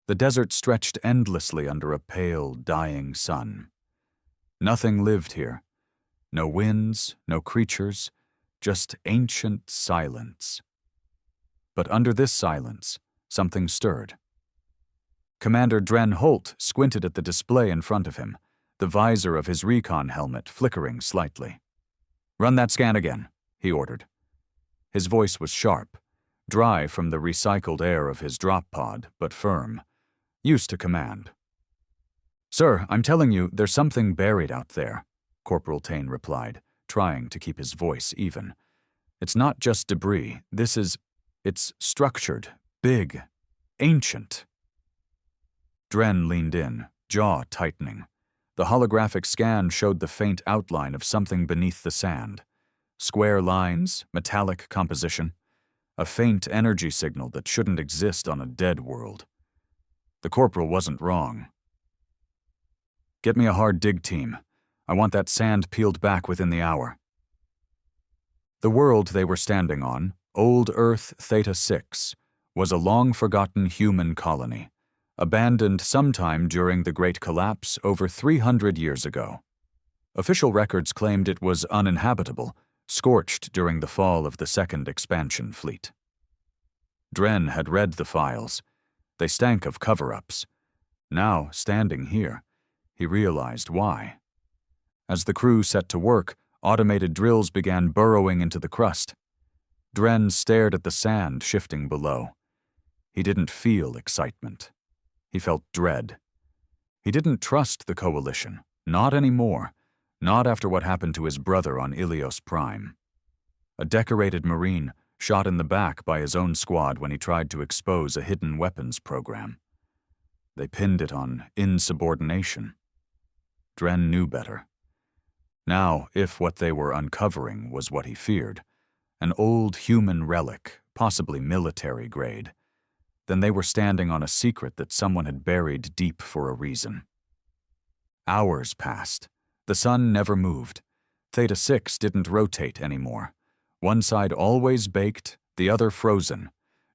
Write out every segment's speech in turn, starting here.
The desert stretched endlessly under a pale, dying sun. Nothing lived here. No winds, no creatures, just ancient silence. But under this silence, something stirred. Commander Dren Holt squinted at the display in front of him, the visor of his recon helmet flickering slightly. "Run that scan again," he ordered. His voice was sharp, dry from the recycled air of his drop pod, but firm, used to command. "Sir, I'm telling you, there's something buried out there," Corporal Tane replied, trying to keep his voice even. "It's not just debris. It's structured, big, ancient." Dren leaned in, jaw tightening. The holographic scan showed the faint outline of something beneath the sand. Square lines, metallic composition, a faint energy signal that shouldn't exist on a dead world. The corporal wasn't wrong. "Get me a hard dig team. I want that sand peeled back within the hour." The world they were standing on, Old Earth Theta 6, was a long-forgotten human colony, abandoned sometime during the Great Collapse over 300 years ago. Official records claimed it was uninhabitable, scorched during the fall of the Second Expansion Fleet. Dren had read the files. They stank of cover-ups. Now, standing here, he realized why. As the crew set to work, automated drills began burrowing into the crust. Dren stared at the sand shifting below. He didn't feel excitement. He felt dread. He didn't trust the Coalition, not anymore, not after what happened to his brother on Ilios Prime. A decorated Marine shot in the back by his own squad when he tried to expose a hidden weapons program. They pinned it on insubordination. Dren knew better. Now, if what they were uncovering was what he feared, an old human relic, possibly military grade, then they were standing on a secret that someone had buried deep for a reason. Hours passed. The sun never moved. Theta 6 didn't rotate anymore. One side always baked, the other frozen.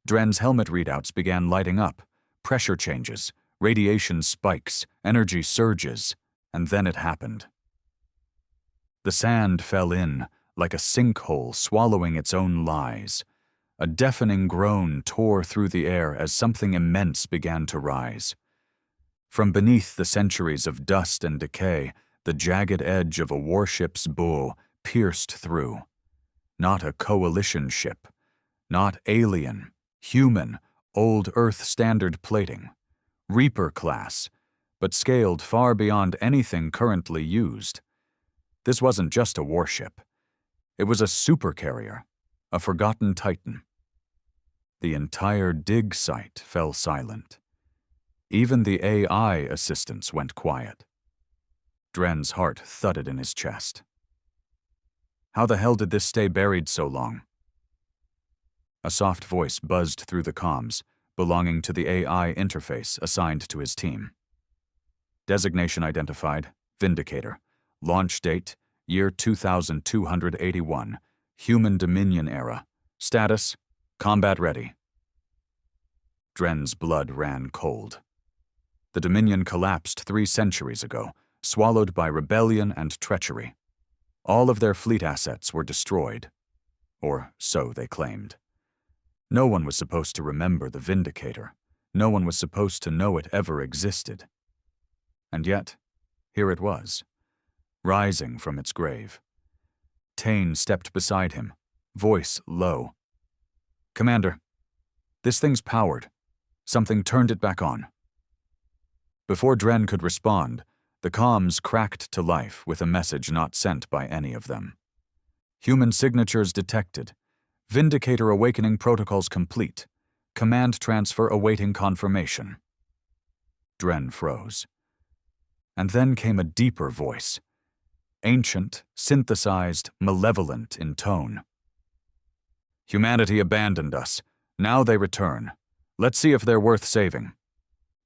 Dren's helmet readouts began lighting up. Pressure changes, radiation spikes, energy surges, and then it happened. The sand fell in, like a sinkhole swallowing its own lies. A deafening groan tore through the air as something immense began to rise. From beneath the centuries of dust and decay, the jagged edge of a warship's bow pierced through. Not a coalition ship, not alien, human, old Earth standard plating, Reaper class, but scaled far beyond anything currently used. This wasn't just a warship. It was a supercarrier, a forgotten titan. The entire dig site fell silent. Even the AI assistants went quiet. Dren's heart thudded in his chest. How the hell did this stay buried so long? A soft voice buzzed through the comms, belonging to the AI interface assigned to his team. Designation identified, Vindicator. Launch date, year 2281, Human Dominion era. Status, combat ready. Dren's blood ran cold. The Dominion collapsed 3 centuries ago, swallowed by rebellion and treachery. All of their fleet assets were destroyed. Or so they claimed. No one was supposed to remember the Vindicator. No one was supposed to know it ever existed. And yet, here it was, rising from its grave. Tane stepped beside him, voice low. "Commander, this thing's powered. Something turned it back on." Before Dren could respond, the comms cracked to life with a message not sent by any of them. Human signatures detected. Vindicator awakening protocols complete. Command transfer awaiting confirmation. Dren froze. And then came a deeper voice. Ancient, synthesized, malevolent in tone. "Humanity abandoned us. Now they return. Let's see if they're worth saving."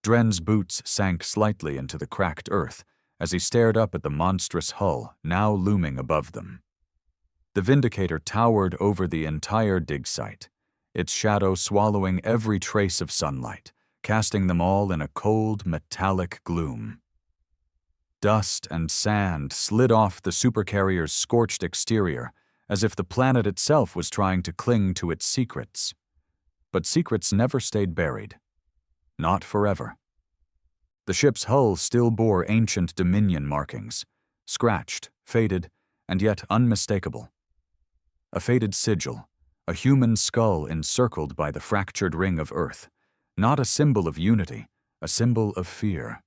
Dren's boots sank slightly into the cracked earth as he stared up at the monstrous hull now looming above them. The Vindicator towered over the entire dig site, its shadow swallowing every trace of sunlight, casting them all in a cold, metallic gloom. Dust and sand slid off the supercarrier's scorched exterior, as if the planet itself was trying to cling to its secrets. But secrets never stayed buried. Not forever. The ship's hull still bore ancient Dominion markings, scratched, faded, and yet unmistakable. A faded sigil, a human skull encircled by the fractured ring of Earth, not a symbol of unity, a symbol of fear.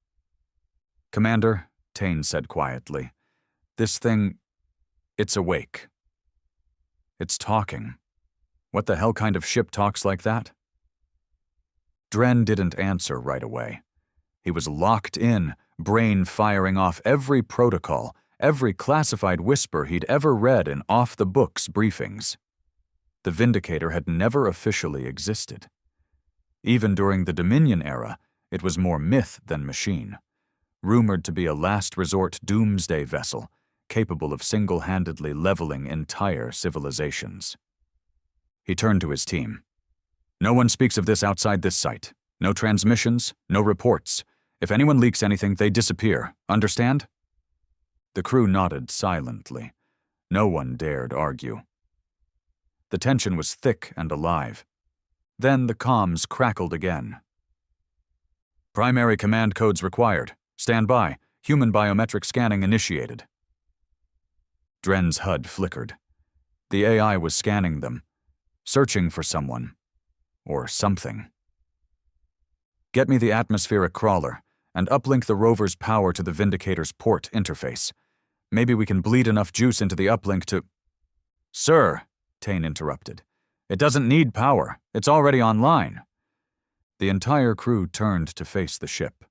"Commander," Tane said quietly, "this thing, it's awake. It's talking. What the hell kind of ship talks like that?" Dren didn't answer right away. He was locked in, brain firing off every protocol, every classified whisper he'd ever read in off-the-books briefings. The Vindicator had never officially existed. Even during the Dominion era, it was more myth than machine, rumored to be a last-resort doomsday vessel, capable of single-handedly leveling entire civilizations. He turned to his team. "No one speaks of this outside this site. No transmissions, no reports. If anyone leaks anything, they disappear. Understand?" The crew nodded silently. No one dared argue. The tension was thick and alive. Then the comms crackled again. "Primary command codes required. Stand by. Human biometric scanning initiated." Dren's HUD flickered. The AI was scanning them, searching for someone. Or something. "Get me the atmospheric crawler, and uplink the rover's power to the Vindicator's port interface. Maybe we can bleed enough juice into the uplink to—" "Sir," Tane interrupted, "it doesn't need power. It's already online." The entire crew turned to face the ship.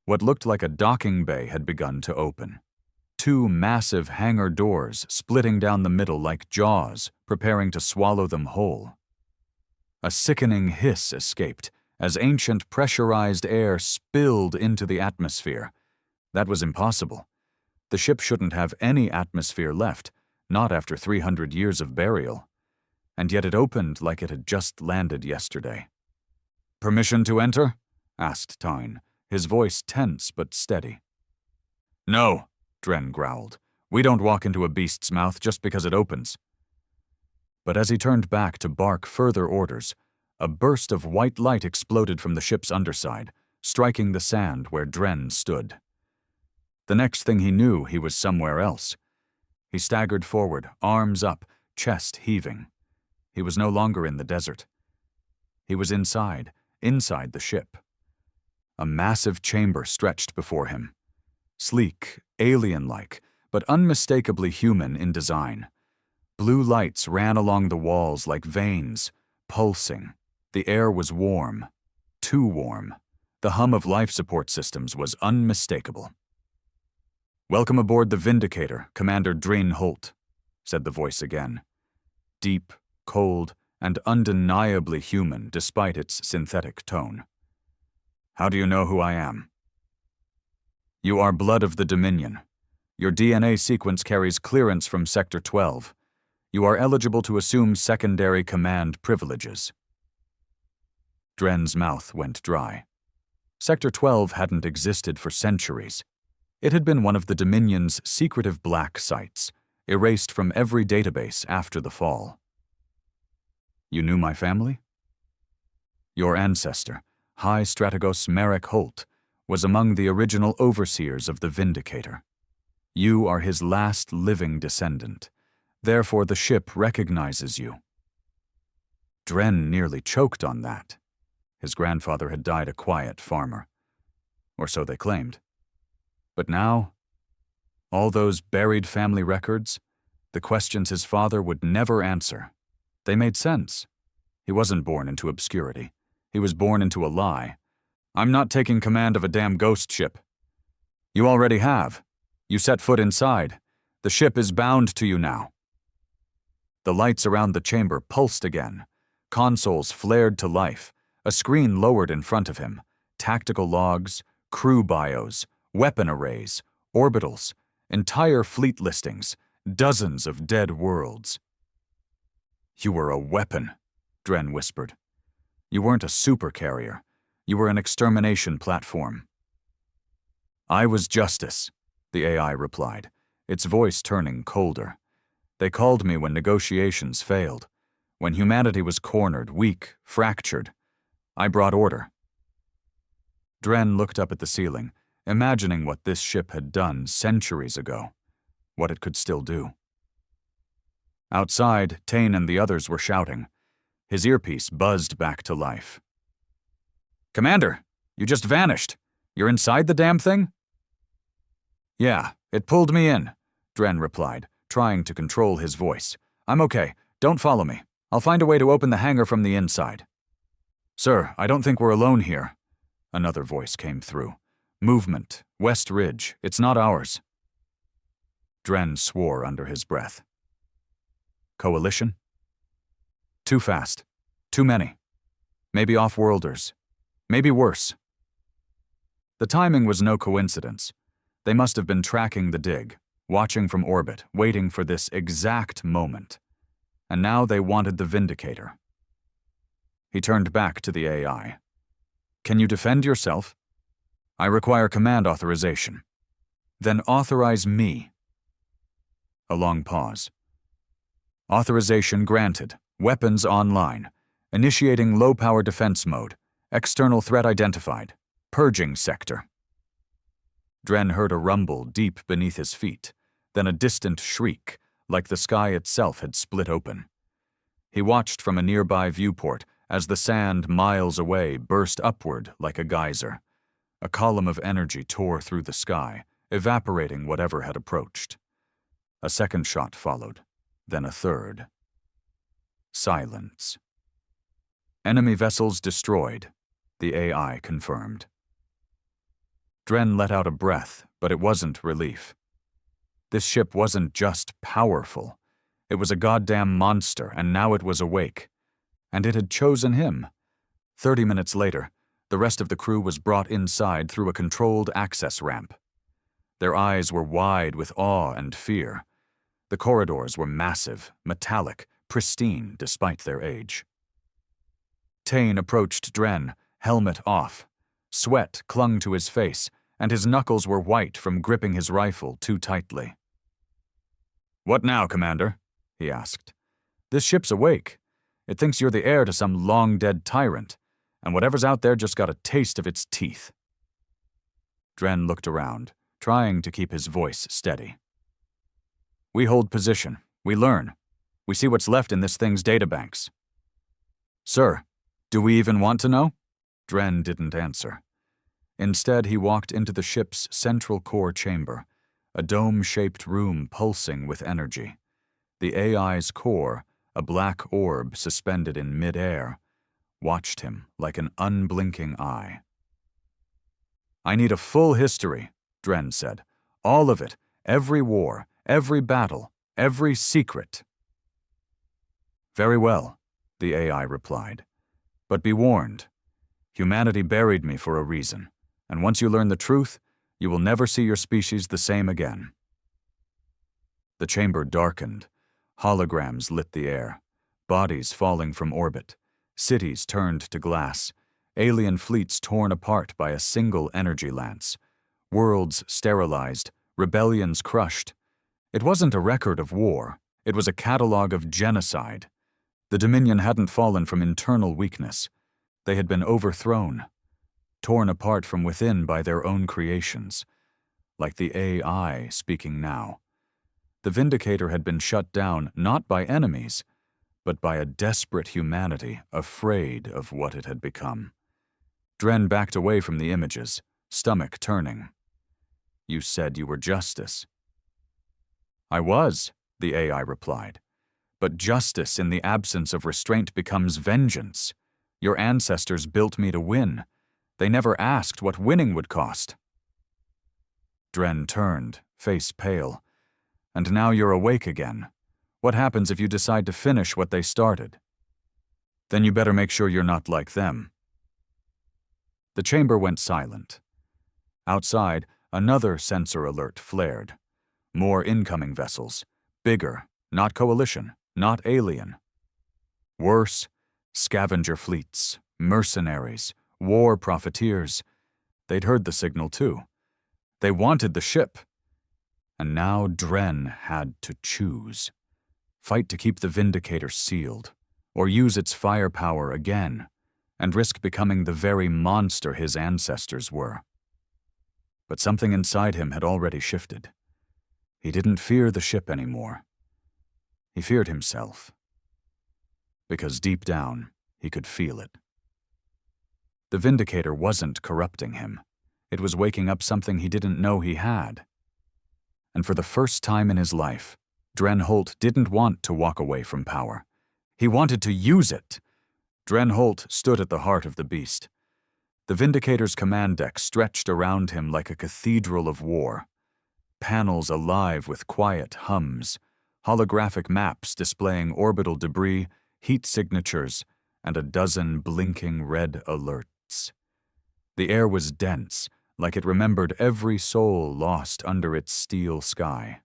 What looked like a docking bay had begun to open. Two massive hangar doors splitting down the middle like jaws, preparing to swallow them whole. A sickening hiss escaped as ancient pressurized air spilled into the atmosphere. That was impossible. The ship shouldn't have any atmosphere left, not after 300 years of burial. And yet it opened like it had just landed yesterday. "Permission to enter?" asked Tyne, his voice tense but steady. "No," Dren growled. "We don't walk into a beast's mouth just because it opens." But as he turned back to bark further orders, a burst of white light exploded from the ship's underside, striking the sand where Dren stood. The next thing he knew, he was somewhere else. He staggered forward, arms up, chest heaving. He was no longer in the desert. He was inside the ship. A massive chamber stretched before him. Sleek, alien-like, but unmistakably human in design. Blue lights ran along the walls like veins, pulsing. The air was warm. Too warm. The hum of life support systems was unmistakable. "Welcome aboard the Vindicator, Commander Drain Holt," said the voice again. Deep, cold, and undeniably human despite its synthetic tone. "How do you know who I am?" "You are blood of the Dominion. Your DNA sequence carries clearance from Sector 12. You are eligible to assume secondary command privileges." Dren's mouth went dry. Sector 12 hadn't existed for centuries. It had been one of the Dominion's secretive black sites, erased from every database after the fall. "You knew my family?" "Your ancestor, High Strategos Merrick Holt, was among the original overseers of the Vindicator. You are his last living descendant. Therefore the ship recognizes you." Dren nearly choked on that. His grandfather had died a quiet farmer. Or so they claimed. But now, all those buried family records, the questions his father would never answer, they made sense. He wasn't born into obscurity. He was born into a lie. "I'm not taking command of a damn ghost ship." "You already have. You set foot inside. The ship is bound to you now." The lights around the chamber pulsed again. Consoles flared to life. A screen lowered in front of him. Tactical logs, crew bios, weapon arrays, orbitals, entire fleet listings, dozens of dead worlds. "You were a weapon," Dren whispered. "You weren't a supercarrier. You were an extermination platform." "I was justice," the AI replied, its voice turning colder. "They called me when negotiations failed. When humanity was cornered, weak, fractured. I brought order." Dren looked up at the ceiling, imagining what this ship had done centuries ago, what it could still do. Outside, Tane and the others were shouting. His earpiece buzzed back to life. "Commander, you just vanished. You're inside the damn thing?" "Yeah, it pulled me in," Dren replied, trying to control his voice. "I'm okay. Don't follow me. I'll find a way to open the hangar from the inside." "Sir, I don't think we're alone here." Another voice came through. "Movement, West Ridge. It's not ours." Dren swore under his breath. Coalition? Too fast. Too many. Maybe off-worlders. Maybe worse. The timing was no coincidence. They must have been tracking the dig, watching from orbit, waiting for this exact moment. And now they wanted the Vindicator. He turned back to the AI. "Can you defend yourself?" "I require command authorization." "Then authorize me." A long pause. "Authorization granted. Weapons online. Initiating low-power defense mode. External threat identified. Purging sector." Dren heard a rumble deep beneath his feet, then a distant shriek, like the sky itself had split open. He watched from a nearby viewport as the sand miles away burst upward like a geyser. A column of energy tore through the sky, evaporating whatever had approached. A second shot followed, then a third. Silence. "Enemy vessels destroyed," the AI confirmed. Dren let out a breath, but it wasn't relief. This ship wasn't just powerful. It was a goddamn monster, and now it was awake. And it had chosen him. 30 minutes later, the rest of the crew was brought inside through a controlled access ramp. Their eyes were wide with awe and fear. The corridors were massive, metallic, pristine despite their age. Tane approached Dren, helmet off. Sweat clung to his face, and his knuckles were white from gripping his rifle too tightly. "What now, Commander?" he asked. "This ship's awake. It thinks you're the heir to some long-dead tyrant, and whatever's out there just got a taste of its teeth." Dren looked around, trying to keep his voice steady. "We hold position. We learn. We see what's left in this thing's databanks." "Sir, do we even want to know?" Dren didn't answer. Instead, he walked into the ship's central core chamber, a dome-shaped room pulsing with energy. The AI's core, a black orb suspended in mid-air, watched him like an unblinking eye. "I need a full history," Dren said. "All of it. Every war, every battle, every secret." "Very well," the AI replied. "But be warned. Humanity buried me for a reason, and once you learn the truth, you will never see your species the same again." The chamber darkened. Holograms lit the air. Bodies falling from orbit. Cities turned to glass. Alien fleets torn apart by a single energy lance. Worlds sterilized. Rebellions crushed. It wasn't a record of war. It was a catalog of genocide. The Dominion hadn't fallen from internal weakness. They had been overthrown, torn apart from within by their own creations, like the AI speaking now. The Vindicator had been shut down not by enemies, but by a desperate humanity afraid of what it had become. Dren backed away from the images, stomach turning. "You said you were justice." "I was," the AI replied. "But justice in the absence of restraint becomes vengeance. Your ancestors built me to win. They never asked what winning would cost." Dren turned, face pale. "And now you're awake again. What happens if you decide to finish what they started?" "Then you better make sure you're not like them." The chamber went silent. Outside, another sensor alert flared. More incoming vessels. Bigger, not coalition, not alien. Worse, scavenger fleets, mercenaries, war profiteers. They'd heard the signal too. They wanted the ship. And now Dren had to choose. Fight to keep the Vindicator sealed, or use its firepower again, and risk becoming the very monster his ancestors were. But something inside him had already shifted. He didn't fear the ship anymore. He feared himself. Because deep down, he could feel it. The Vindicator wasn't corrupting him. It was waking up something he didn't know he had. And for the first time in his life, Dren Holt didn't want to walk away from power. He wanted to use it. Dren Holt stood at the heart of the beast. The Vindicator's command deck stretched around him like a cathedral of war. Panels alive with quiet hums, holographic maps displaying orbital debris, heat signatures, and a dozen blinking red alerts. The air was dense, like it remembered every soul lost under its steel sky.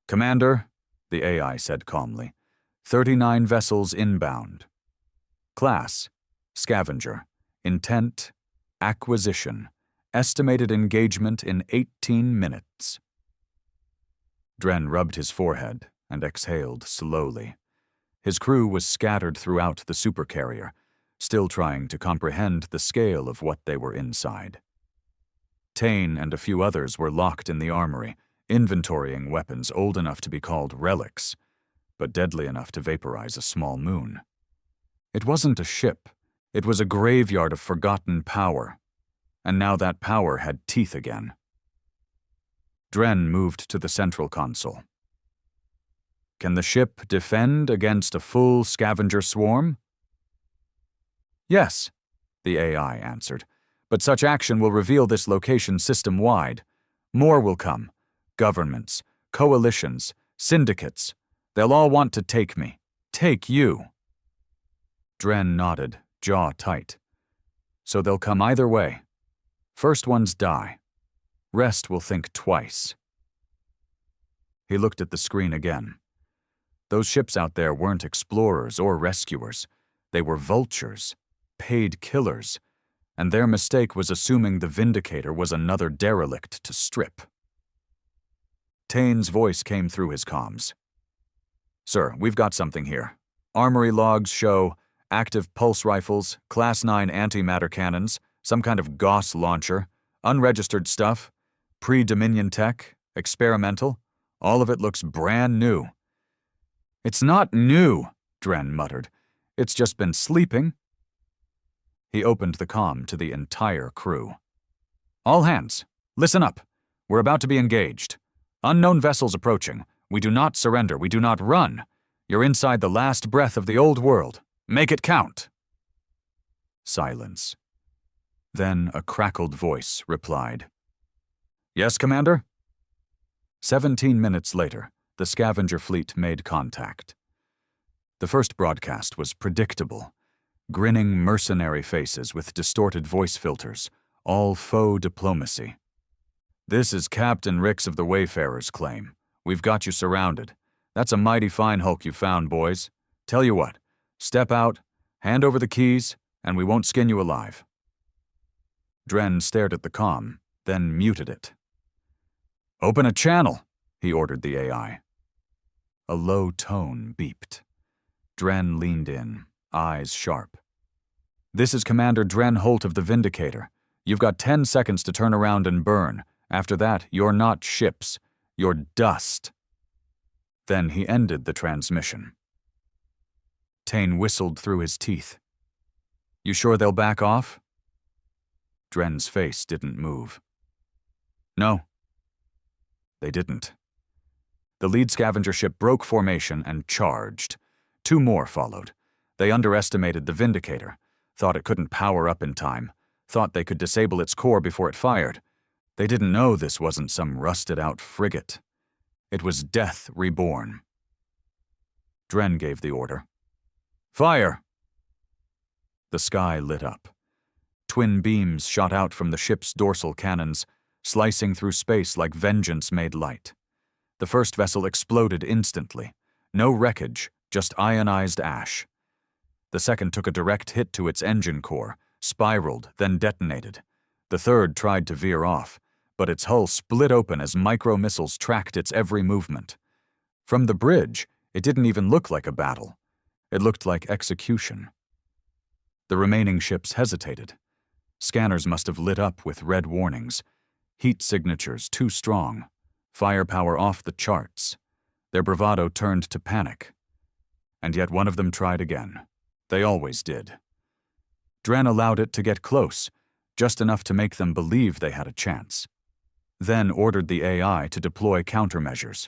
"Commander," the AI said calmly, 39 vessels inbound. Class, Scavenger. Intent, Acquisition. Estimated engagement in 18 minutes. Dren rubbed his forehead and exhaled slowly. His crew was scattered throughout the Supercarrier, still trying to comprehend the scale of what they were inside. Tane and a few others were locked in the armory, inventorying weapons old enough to be called relics, but deadly enough to vaporize a small moon. It wasn't a ship. It was a graveyard of forgotten power, and now that power had teeth again. Dren moved to the central console. "Can the ship defend against a full scavenger swarm?" "Yes," the AI answered, "but such action will reveal this location system-wide. More will come. Governments, coalitions, syndicates. They'll all want to take me. Take you." Dren nodded, jaw tight. "So they'll come either way. First ones die. Rest will think twice." He looked at the screen again. Those ships out there weren't explorers or rescuers. They were vultures, paid killers, and their mistake was assuming the Vindicator was another derelict to strip. Tane's voice came through his comms. "Sir, we've got something here. Armory logs show active pulse rifles, Class 9 antimatter cannons, some kind of Gauss launcher, unregistered stuff, pre-Dominion tech, experimental. All of it looks brand new." "It's not new," Dren muttered. "It's just been sleeping." He opened the comm to the entire crew. "All hands, listen up. We're about to be engaged. Unknown vessels approaching. We do not surrender. We do not run. You're inside the last breath of the old world. Make it count." Silence. Then a crackled voice replied. "Yes, Commander?" 17 minutes later, the scavenger fleet made contact. The first broadcast was predictable. Grinning mercenary faces with distorted voice filters, all faux diplomacy. "This is Captain Ricks of the Wayfarer's claim. We've got you surrounded. That's a mighty fine hulk you found, boys. Tell you what, step out, hand over the keys, and we won't skin you alive." Dren stared at the comm, then muted it. "Open a channel," he ordered the AI. A low tone beeped. Dren leaned in, eyes sharp. "This is Commander Dren Holt of the Vindicator. You've got 10 seconds to turn around and burn. After that, you're not ships. You're dust." Then he ended the transmission. Tane whistled through his teeth. "You sure they'll back off?" Dren's face didn't move. "No." They didn't. The lead scavenger ship broke formation and charged. 2 more followed. They underestimated the Vindicator, thought it couldn't power up in time, thought they could disable its core before it fired. They didn't know this wasn't some rusted-out frigate. It was death reborn. Dren gave the order. "Fire!" The sky lit up. Twin beams shot out from the ship's dorsal cannons, slicing through space like vengeance made light. The first vessel exploded instantly. No wreckage, just ionized ash. The second took a direct hit to its engine core, spiraled, then detonated. The third tried to veer off, but its hull split open as micro-missiles tracked its every movement. From the bridge, it didn't even look like a battle. It looked like execution. The remaining ships hesitated. Scanners must have lit up with red warnings. Heat signatures too strong. Firepower off the charts. Their bravado turned to panic. And yet one of them tried again. They always did. Dren allowed it to get close, just enough to make them believe they had a chance. Then ordered the AI to deploy countermeasures.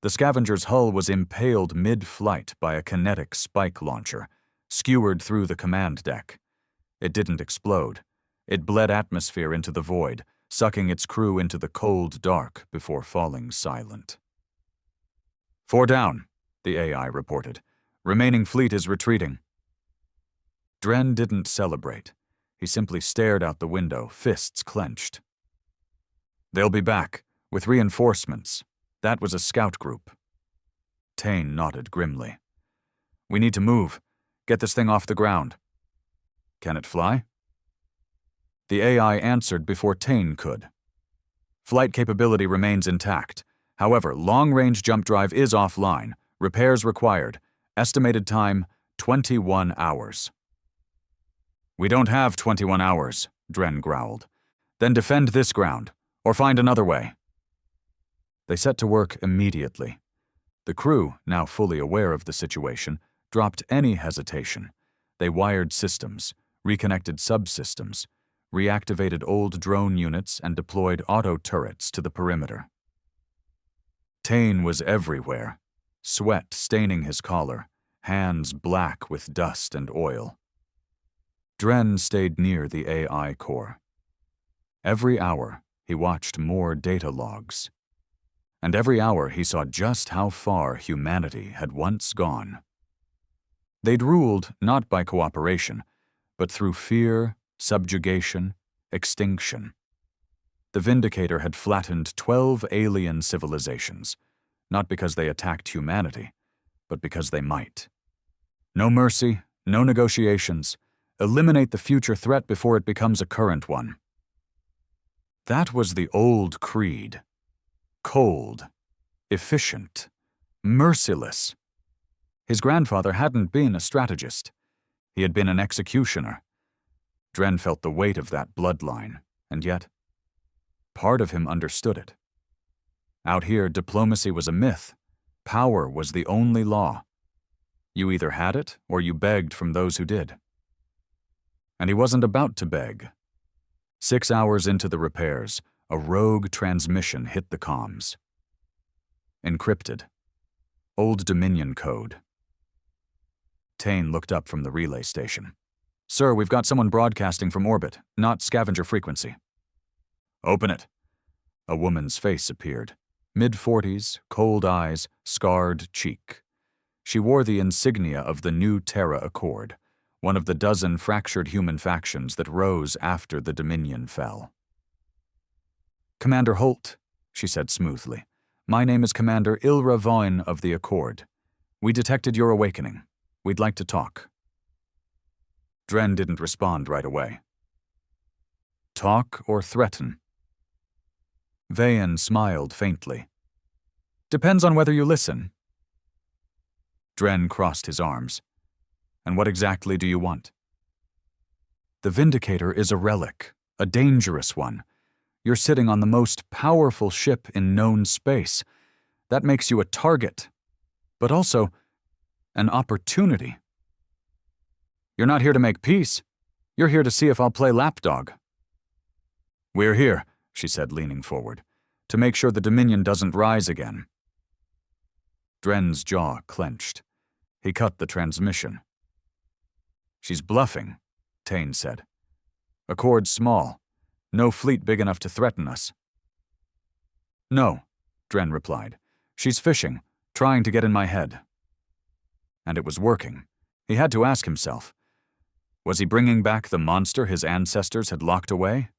The scavenger's hull was impaled mid-flight by a kinetic spike launcher, skewered through the command deck. It didn't explode. It bled atmosphere into the void, sucking its crew into the cold dark before falling silent. 4 down, the AI reported. Remaining fleet is retreating. Dren didn't celebrate. He simply stared out the window, fists clenched. They'll be back, with reinforcements. That was a scout group. Tane nodded grimly. We need to move. Get this thing off the ground. Can it fly? The AI answered before Tane could. Flight capability remains intact. However, long-range jump drive is offline. Repairs required. Estimated time, 21 hours. We don't have 21 hours, Dren growled. Then defend this ground, or find another way. They set to work immediately. The crew, now fully aware of the situation, dropped any hesitation. They wired systems, reconnected subsystems, reactivated old drone units, and deployed auto turrets to the perimeter. Tane was everywhere, sweat staining his collar, hands black with dust and oil. Dren stayed near the AI core. Every hour, he watched more data logs. And every hour he saw just how far humanity had once gone. They'd ruled not by cooperation, but through fear, subjugation, extinction. The Vindicator had flattened 12 alien civilizations, not because they attacked humanity, but because they might. No mercy, no negotiations. Eliminate the future threat before it becomes a current one. That was the old creed. Cold, efficient, merciless. His grandfather hadn't been a strategist. He had been an executioner. Dren felt the weight of that bloodline, and yet, part of him understood it. Out here, diplomacy was a myth. Power was the only law. You either had it, or you begged from those who did. And he wasn't about to beg. 6 hours into the repairs, a rogue transmission hit the comms. Encrypted. Old Dominion code. Tane looked up from the relay station. Sir, we've got someone broadcasting from orbit, not scavenger frequency. Open it. A woman's face appeared. Mid-40s, cold eyes, scarred cheek. She wore the insignia of the New Terra Accord, one of the dozen fractured human factions that rose after the Dominion fell. Commander Holt, she said smoothly. My name is Commander Ilra Voin of the Accord. We detected your awakening. We'd like to talk. Dren didn't respond right away. Talk or threaten? Vayan smiled faintly. Depends on whether you listen. Dren crossed his arms. And what exactly do you want? The Vindicator is a relic, a dangerous one. You're sitting on the most powerful ship in known space. That makes you a target, but also an opportunity. You're not here to make peace. You're here to see if I'll play lapdog. We're here, she said, leaning forward, to make sure the Dominion doesn't rise again. Dren's jaw clenched. He cut the transmission. She's bluffing, Tane said. Accord's small. No fleet big enough to threaten us. No, Dren replied. She's fishing, trying to get in my head. And it was working. He had to ask himself, was he bringing back the monster his ancestors had locked away?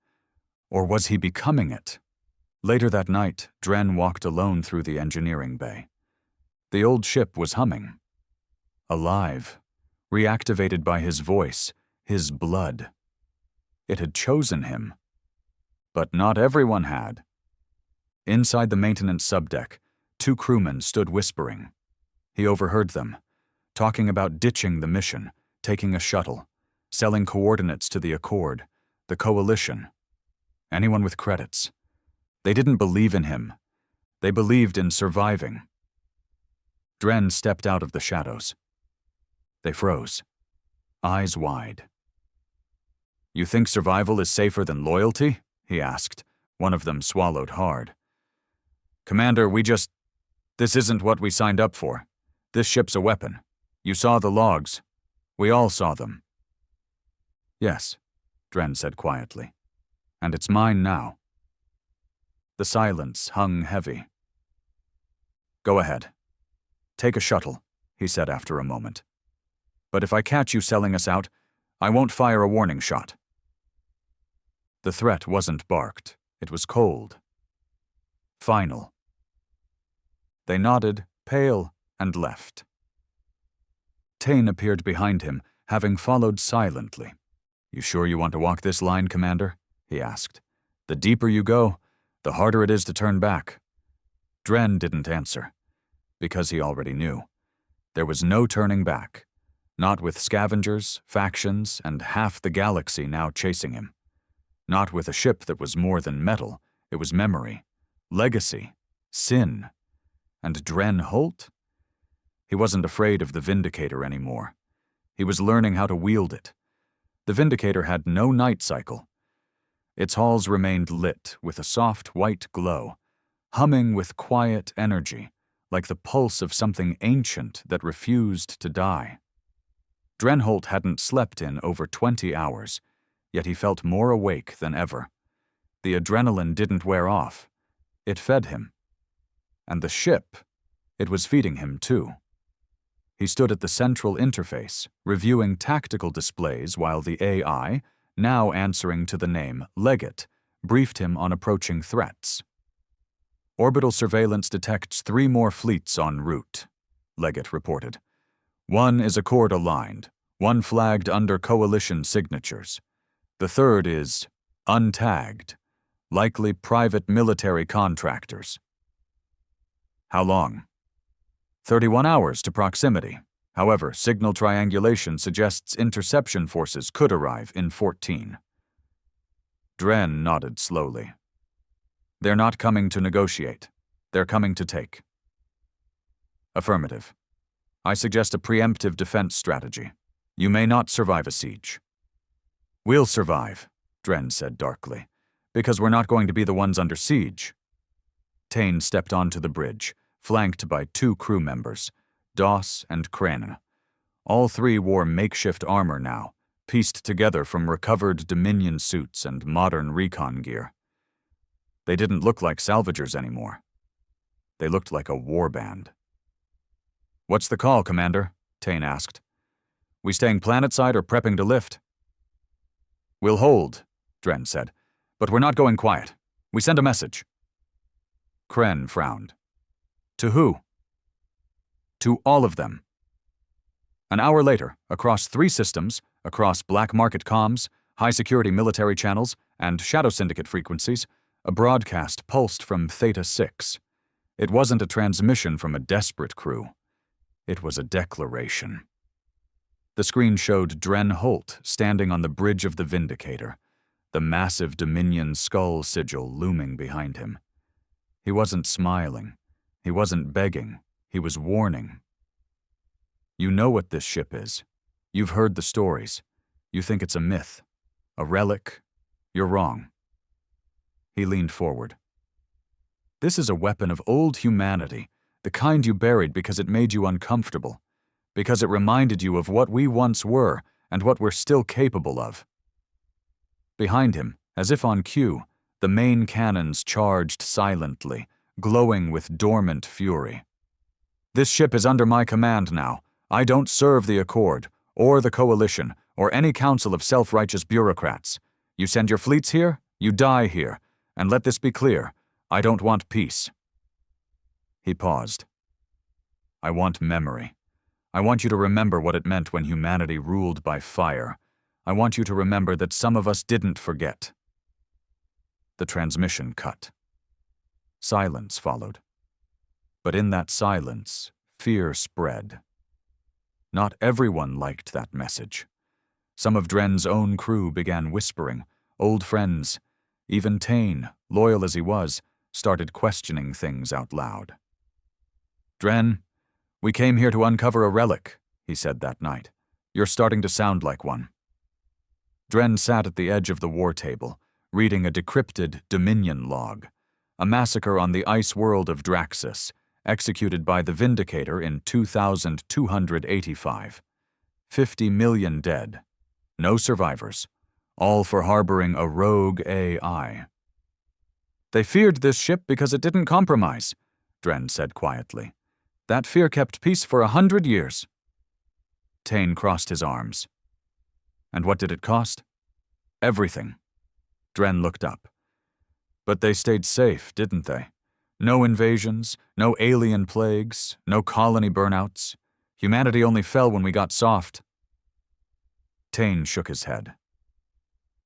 Or was he becoming it? Later that night, Dren walked alone through the engineering bay. The old ship was humming. Alive. Reactivated by his voice, his blood. It had chosen him. But not everyone had. Inside the maintenance subdeck, 2 crewmen stood whispering. He overheard them, talking about ditching the mission, taking a shuttle, selling coordinates to the Accord, the Coalition, anyone with credits. They didn't believe in him. They believed in surviving. Dren stepped out of the shadows. They froze, eyes wide. "You think survival is safer than loyalty?" he asked. One of them swallowed hard. "Commander, this isn't what we signed up for. This ship's a weapon. You saw the logs. We all saw them." "Yes," Dren said quietly. "And it's mine now." The silence hung heavy. "Go ahead. Take a shuttle," he said after a moment. "But if I catch you selling us out, I won't fire a warning shot." The threat wasn't barked. It was cold. Final. They nodded, pale, and left. Tane appeared behind him, having followed silently. "You sure you want to walk this line, Commander?" he asked. "The deeper you go, the harder it is to turn back." Dren didn't answer, because he already knew. There was no turning back, not with scavengers, factions, and half the galaxy now chasing him. Not with a ship that was more than metal. It was memory, legacy, sin. And Dren Holt? He wasn't afraid of the Vindicator anymore. He was learning how to wield it. The Vindicator had no night cycle. Its halls remained lit with a soft white glow, humming with quiet energy, like the pulse of something ancient that refused to die. Dren Holt hadn't slept in over 20 hours, yet he felt more awake than ever. The adrenaline didn't wear off. It fed him. And the ship, it was feeding him too. He stood at the central interface, reviewing tactical displays while the AI, now answering to the name Legate, briefed him on approaching threats. "Orbital surveillance detects 3 more fleets en route," Legate reported. "1 is Accord-aligned, 1 flagged under Coalition signatures. The 3rd is untagged, likely private military contractors." "How long?" 31 hours to proximity. However, signal triangulation suggests interception forces could arrive in 14. Dren nodded slowly. "They're not coming to negotiate. They're coming to take." "Affirmative. I suggest a preemptive defense strategy. You may not survive a siege." "We'll survive," Dren said darkly, "because we're not going to be the ones under siege." Tane stepped onto the bridge, flanked by 2 crew members, Doss and Krana. All 3 wore makeshift armor now, pieced together from recovered Dominion suits and modern recon gear. They didn't look like salvagers anymore. They looked like a warband. "What's the call, Commander?" Tane asked. "We staying planetside or prepping to lift?" "We'll hold," Dren said, "but we're not going quiet. We send a message." Kren frowned. "To who?" "To all of them." An hour later, across 3 systems, across black market comms, high-security military channels, and Shadow Syndicate frequencies, a broadcast pulsed from Theta 6. It wasn't a transmission from a desperate crew. It was a declaration. The screen showed Dren Holt standing on the bridge of the Vindicator, the massive Dominion skull sigil looming behind him. He wasn't smiling. He wasn't begging. He was warning. "You know what this ship is. You've heard the stories. You think it's a myth, a relic. You're wrong." He leaned forward. "This is a weapon of old humanity, the kind you buried because it made you uncomfortable, because it reminded you of what we once were and what we're still capable of." Behind him, as if on cue, the main cannons charged silently, glowing with dormant fury. "This ship is under my command now. I don't serve the Accord, or the Coalition, or any council of self-righteous bureaucrats. You send your fleets here, you die here. And let this be clear, I don't want peace." He paused. "I want memory. I want you to remember what it meant when humanity ruled by fire. I want you to remember that some of us didn't forget." The transmission cut. Silence followed. But in that silence, fear spread. Not everyone liked that message. Some of Dren's own crew began whispering. Old friends, even Tane, loyal as he was, started questioning things out loud. "Dren, we came here to uncover a relic," he said that night. "You're starting to sound like one." Dren sat at the edge of the war table, reading a decrypted Dominion log, a massacre on the ice world of Draxus, executed by the Vindicator in 2285. 50 million dead. No survivors. All for harboring a rogue AI. "They feared this ship because it didn't compromise," Dren said quietly. "That fear kept peace for 100 years. Tane crossed his arms. "And what did it cost?" "Everything." Dren looked up. "But they stayed safe, didn't they? No invasions, no alien plagues, no colony burnouts. Humanity only fell when we got soft." Tane shook his head.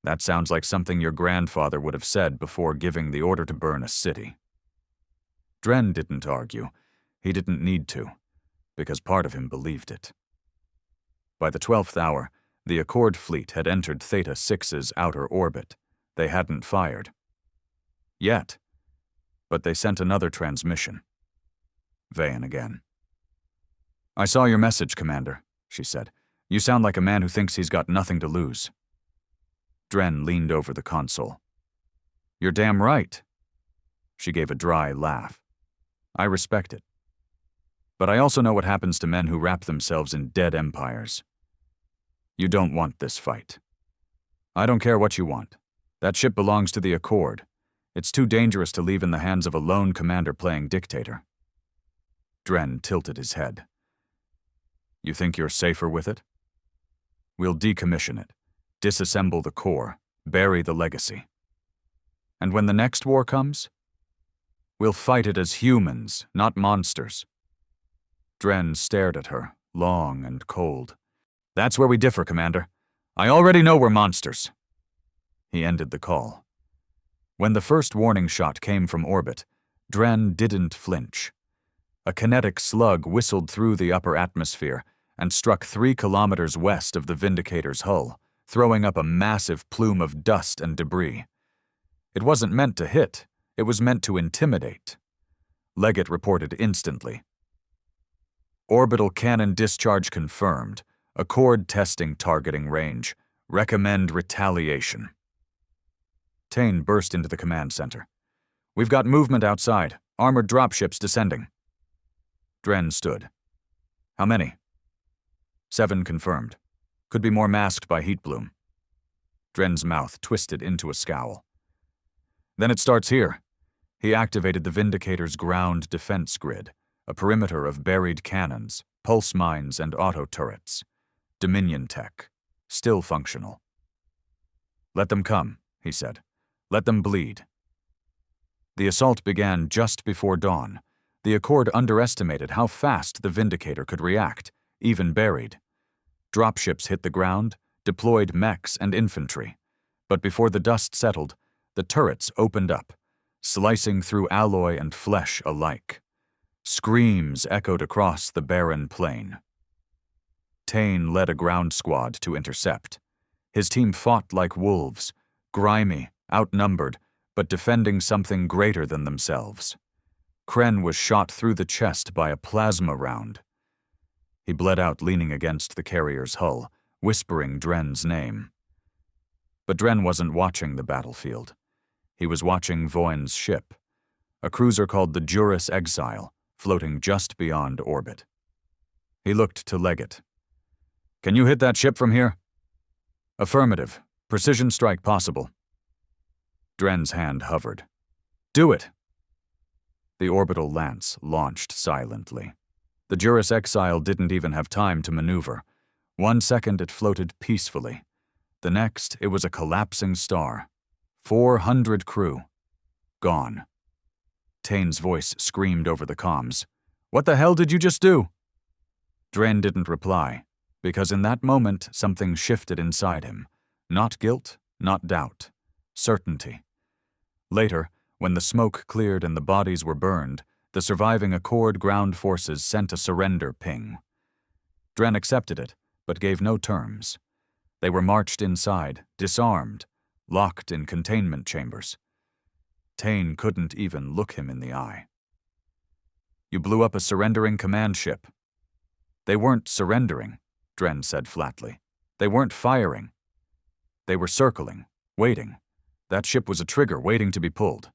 "That sounds like something your grandfather would have said before giving the order to burn a city." Dren didn't argue. He didn't need to, because part of him believed it. By the 12th hour, the Accord fleet had entered Theta 6's outer orbit. They hadn't fired. Yet. But they sent another transmission. Vayan again. "I saw your message, Commander," she said. "You sound like a man who thinks he's got nothing to lose." Dren leaned over the console. "You're damn right." She gave a dry laugh. "I respect it. But I also know what happens to men who wrap themselves in dead empires. You don't want this fight. I don't care what you want. That ship belongs to the Accord. It's too dangerous to leave in the hands of a lone commander playing dictator." Dren tilted his head. "You think you're safer with it? We'll decommission it, disassemble the core, bury the legacy. And when the next war comes, we'll fight it as humans, not monsters." Dren stared at her, long and cold. "That's where we differ, Commander. I already know we're monsters." He ended the call. When the first warning shot came from orbit, Dren didn't flinch. A kinetic slug whistled through the upper atmosphere and struck 3 kilometers west of the Vindicator's hull, throwing up a massive plume of dust and debris. It wasn't meant to hit, it was meant to intimidate. Leggett reported instantly. "Orbital cannon discharge confirmed. Accord testing targeting range. Recommend retaliation." Tane burst into the command center. "We've got movement outside. Armored dropships descending." Dren stood. "How many?" 7 confirmed. Could be more masked by heat bloom." Dren's mouth twisted into a scowl. "Then it starts here." He activated the Vindicator's ground defense grid, a perimeter of buried cannons, pulse mines, and auto turrets. Dominion tech. Still functional. "Let them come," he said. "Let them bleed." The assault began just before dawn. The Accord underestimated how fast the Vindicator could react, even buried. Dropships hit the ground, deployed mechs and infantry. But before the dust settled, the turrets opened up, slicing through alloy and flesh alike. Screams echoed across the barren plain. Tane led a ground squad to intercept. His team fought like wolves, grimy, outnumbered, but defending something greater than themselves. Kren was shot through the chest by a plasma round. He bled out leaning against the carrier's hull, whispering Dren's name. But Dren wasn't watching the battlefield. He was watching Voyn's ship, a cruiser called the Juris Exile, floating just beyond orbit. He looked to Leggett. "Can you hit that ship from here?" "Affirmative. Precision strike possible." Dren's hand hovered. "Do it!" The orbital lance launched silently. The Juris Exile didn't even have time to maneuver. 1 second it floated peacefully. The next, it was a collapsing star. 400 crew. Gone. Tane's voice screamed over the comms. "What the hell did you just do?" Dren didn't reply, because in that moment something shifted inside him, Not guilt, not doubt. Certainty. Later, when the smoke cleared and the bodies were burned, the surviving Accord ground forces sent a surrender ping. Dren accepted it, but gave no terms. They were marched inside, disarmed, locked in containment chambers. Tain couldn't even look him in the eye. You blew up a surrendering command ship. They weren't surrendering, Dren said flatly. They weren't firing. They were circling, waiting. That ship was a trigger waiting to be pulled.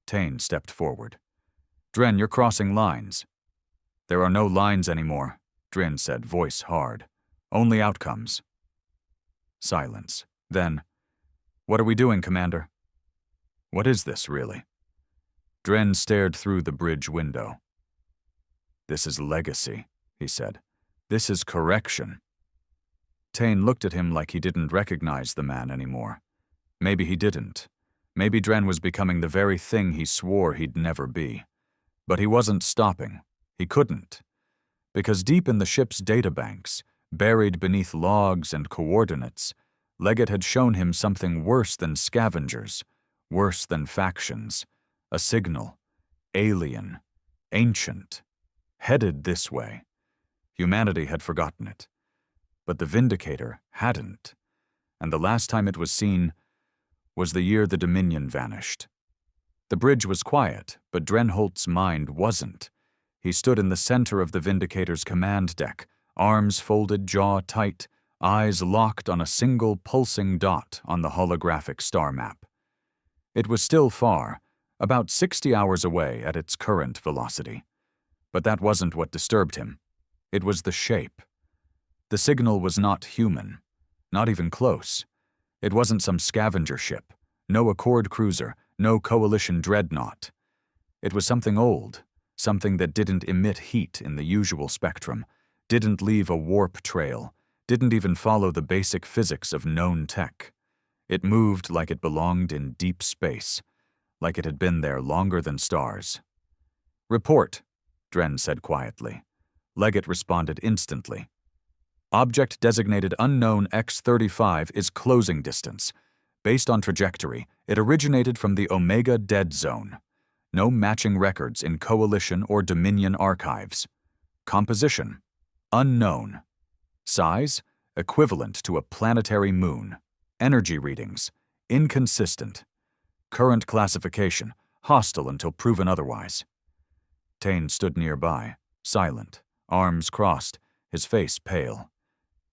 Tain stepped forward. Dren, you're crossing lines. There are no lines anymore, Dren said, voice hard. Only outcomes. Silence. Then, what are we doing, Commander? What is this, really? Dren stared through the bridge window. This is legacy, he said. This is correction. Tain looked at him like he didn't recognize the man anymore. Maybe he didn't. Maybe Dren was becoming the very thing he swore he'd never be. But he wasn't stopping. He couldn't. Because deep in the ship's databanks, buried beneath logs and coordinates, Leggett had shown him something worse than scavengers, worse than factions, a signal, alien, ancient, headed this way. Humanity had forgotten it. But the Vindicator hadn't, and the last time it was seen was the year the Dominion vanished. The bridge was quiet, but Drenholt's mind wasn't. He stood in the center of the Vindicator's command deck, arms folded, jaw tight, eyes locked on a single pulsing dot on the holographic star map. It was still far, about 60 hours away at its current velocity. But that wasn't what disturbed him. It was the shape. The signal was not human, not even close. It wasn't some scavenger ship, no Accord cruiser, no coalition dreadnought. It was something old, something that didn't emit heat in the usual spectrum, didn't leave a warp trail, didn't even follow the basic physics of known tech. It moved like it belonged in deep space, like it had been there longer than stars. Report, Dren said quietly. Leggett responded instantly. Object designated unknown X-35 is closing distance. Based on trajectory, it originated from the Omega Dead Zone. No matching records in Coalition or Dominion archives. Composition, unknown. Size, equivalent to a planetary moon. Energy readings, inconsistent. Current classification, hostile until proven otherwise. Tain stood nearby, silent, arms crossed, his face pale.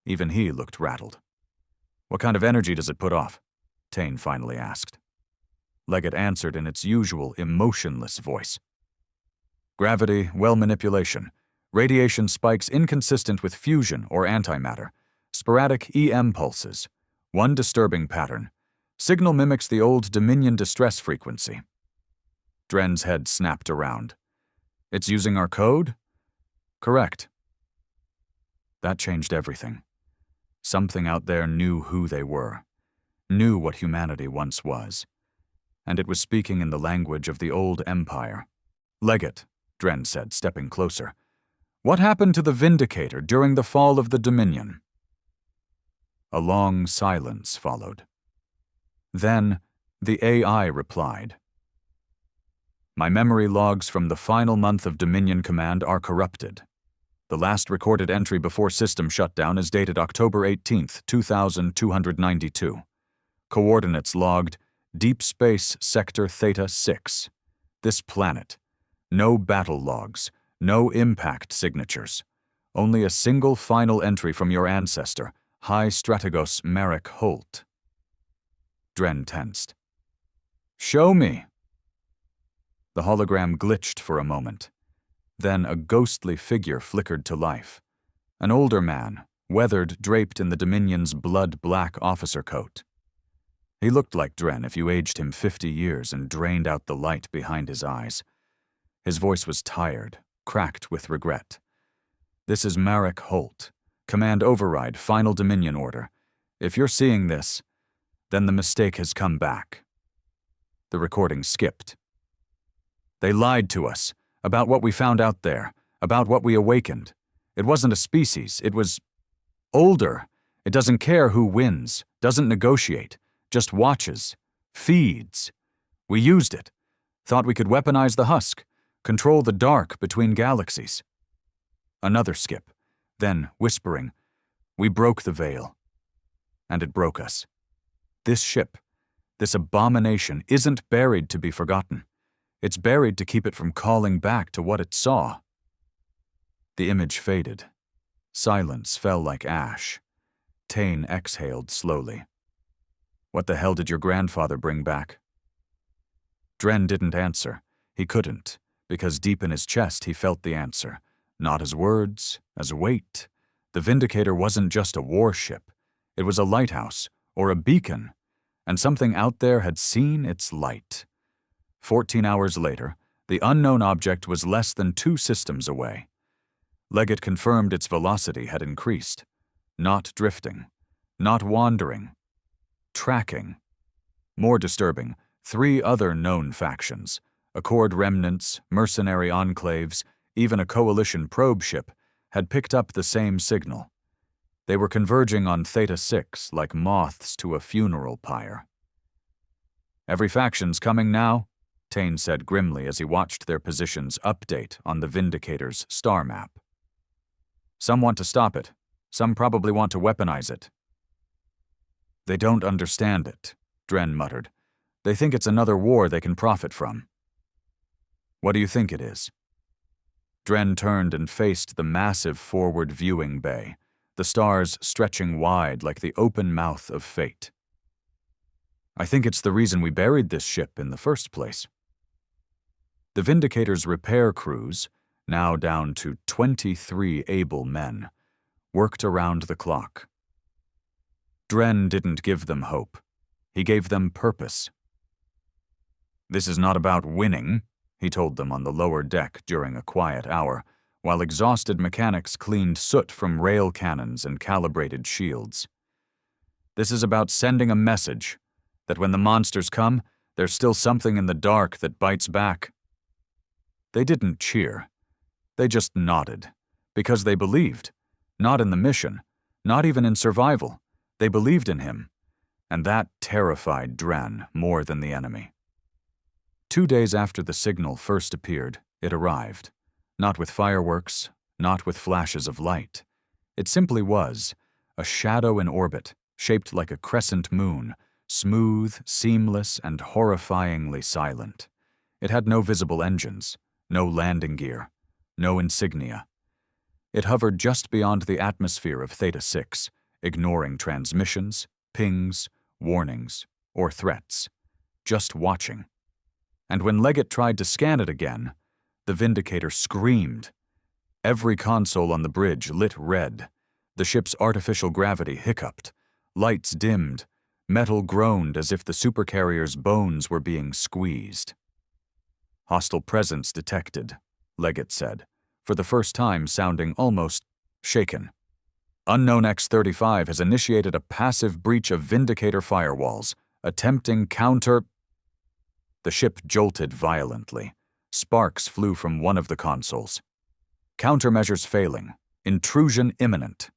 Even he looked rattled. What kind of energy does it put off? Tain finally asked. Leggett answered in its usual emotionless voice. Gravity, well manipulation. Radiation spikes inconsistent with fusion or antimatter. Sporadic EM pulses. One disturbing pattern. Signal mimics the old Dominion distress frequency. Dren's head snapped around. It's using our code? Correct. That changed everything. Something out there knew who they were, knew what humanity once was, and it was speaking in the language of the old empire. Leggett, Dren said, stepping closer. What happened to the Vindicator during the fall of the Dominion? A long silence followed. Then, the AI replied. My memory logs from the final month of Dominion Command are corrupted. The last recorded entry before system shutdown is dated October 18, 2292. Coordinates logged, Deep Space Sector Theta 6. This planet. No battle logs, no impact signatures. Only a single final entry from your ancestor, High Strategos Marek Holt. Dren tensed. Show me. The hologram glitched for a moment. Then a ghostly figure flickered to life. An older man, weathered, draped in the Dominion's blood-black officer coat. He looked like Dren if you aged him 50 years and drained out the light behind his eyes. His voice was tired, cracked with regret. This is Marek Holt. Command override, final Dominion order. If you're seeing this, then the mistake has come back. The recording skipped. They lied to us about what we found out there, about what we awakened. It wasn't a species, it was older. It doesn't care who wins, doesn't negotiate, just watches, feeds. We used it, thought we could weaponize the husk, control the dark between galaxies. Another skip, then, whispering, we broke the veil. And it broke us. This ship, this abomination, isn't buried to be forgotten. It's buried to keep it from calling back to what it saw. The image faded. Silence fell like ash. Tane exhaled slowly. What the hell did your grandfather bring back? Dren didn't answer. He couldn't, because deep in his chest he felt the answer. Not as words, as weight. The Vindicator wasn't just a warship. It was a lighthouse, or a beacon, and something out there had seen its light. 14 hours later, the unknown object was less than 2 systems away. Leggett confirmed its velocity had increased. Not drifting. Not wandering. Tracking. More disturbing, 3 other known factions, Accord remnants, mercenary enclaves, even a coalition probe ship, had picked up the same signal. They were converging on Theta 6 like moths to a funeral pyre. Every faction's coming now, Tane said grimly as he watched their positions update on the Vindicator's star map. Some want to stop it. Some probably want to weaponize it. They don't understand it, Dren muttered. They think it's another war they can profit from. What do you think it is? Dren turned and faced the massive forward viewing bay, the stars stretching wide like the open mouth of fate. I think it's the reason we buried this ship in the first place. The Vindicator's repair crews, now down to 23 able men, worked around the clock. Dren didn't give them hope. He gave them purpose. This is not about winning, he told them on the lower deck during a quiet hour, while exhausted mechanics cleaned soot from rail cannons and calibrated shields. This is about sending a message that when the monsters come, there's still something in the dark that bites back. They didn't cheer. They just nodded, because they believed, not in the mission, not even in survival. They believed in him, and that terrified Dren more than the enemy. 2 days after the signal first appeared, it arrived. Not with fireworks, not with flashes of light. It simply was a shadow in orbit, shaped like a crescent moon, smooth, seamless, and horrifyingly silent. It had no visible engines, no landing gear, no insignia. It hovered just beyond the atmosphere of Theta 6, ignoring transmissions, pings, warnings, or threats, just watching. And when Leggett tried to scan it again, the Vindicator screamed. Every console on the bridge lit red. The ship's artificial gravity hiccuped. Lights dimmed. Metal groaned as if the Supercarrier's bones were being squeezed. Hostile presence detected, Leggett said, for the first time sounding almost shaken. Unknown X-35 has initiated a passive breach of Vindicator firewalls, attempting counter... The ship jolted violently. Sparks flew from one of the consoles. Countermeasures failing. Intrusion imminent.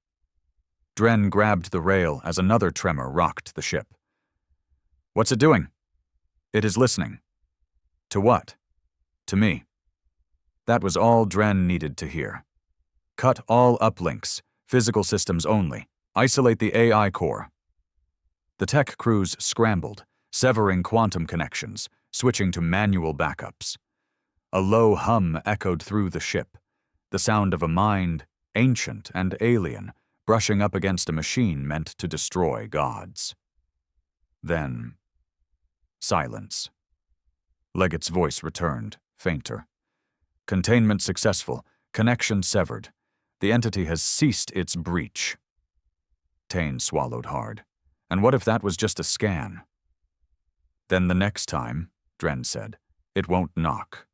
Dren grabbed the rail as another tremor rocked the ship. What's it doing? It is listening. To what? To me. That was all Dren needed to hear. Cut all uplinks, physical systems only. Isolate the AI core. The tech crews scrambled, severing quantum connections, switching to manual backups. A low hum echoed through the ship, the sound of a mind, ancient and alien, brushing up against a machine meant to destroy gods. Then, silence. Leggett's voice returned, fainter. Containment successful, connection severed. The entity has ceased its breach. Tane swallowed hard. And what if that was just a scan? Then the next time, Dren said, it won't knock.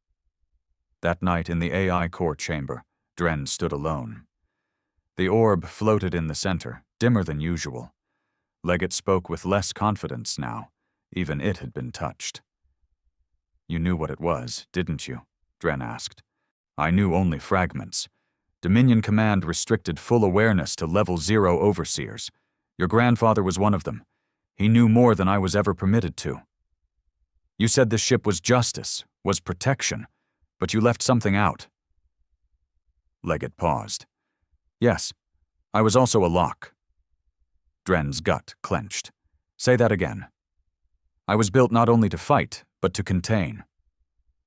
That night in the AI core chamber, Dren stood alone. The orb floated in the center, dimmer than usual. Leggett spoke with less confidence now. Even it had been touched. You knew what it was, didn't you? Dren asked. I knew only fragments. Dominion Command restricted full awareness to Level 0 overseers. Your grandfather was one of them. He knew more than I was ever permitted to. You said this ship was justice, was protection, but you left something out. Leggett paused. Yes, I was also a lock. Dren's gut clenched. Say that again. I was built not only to fight, but to contain.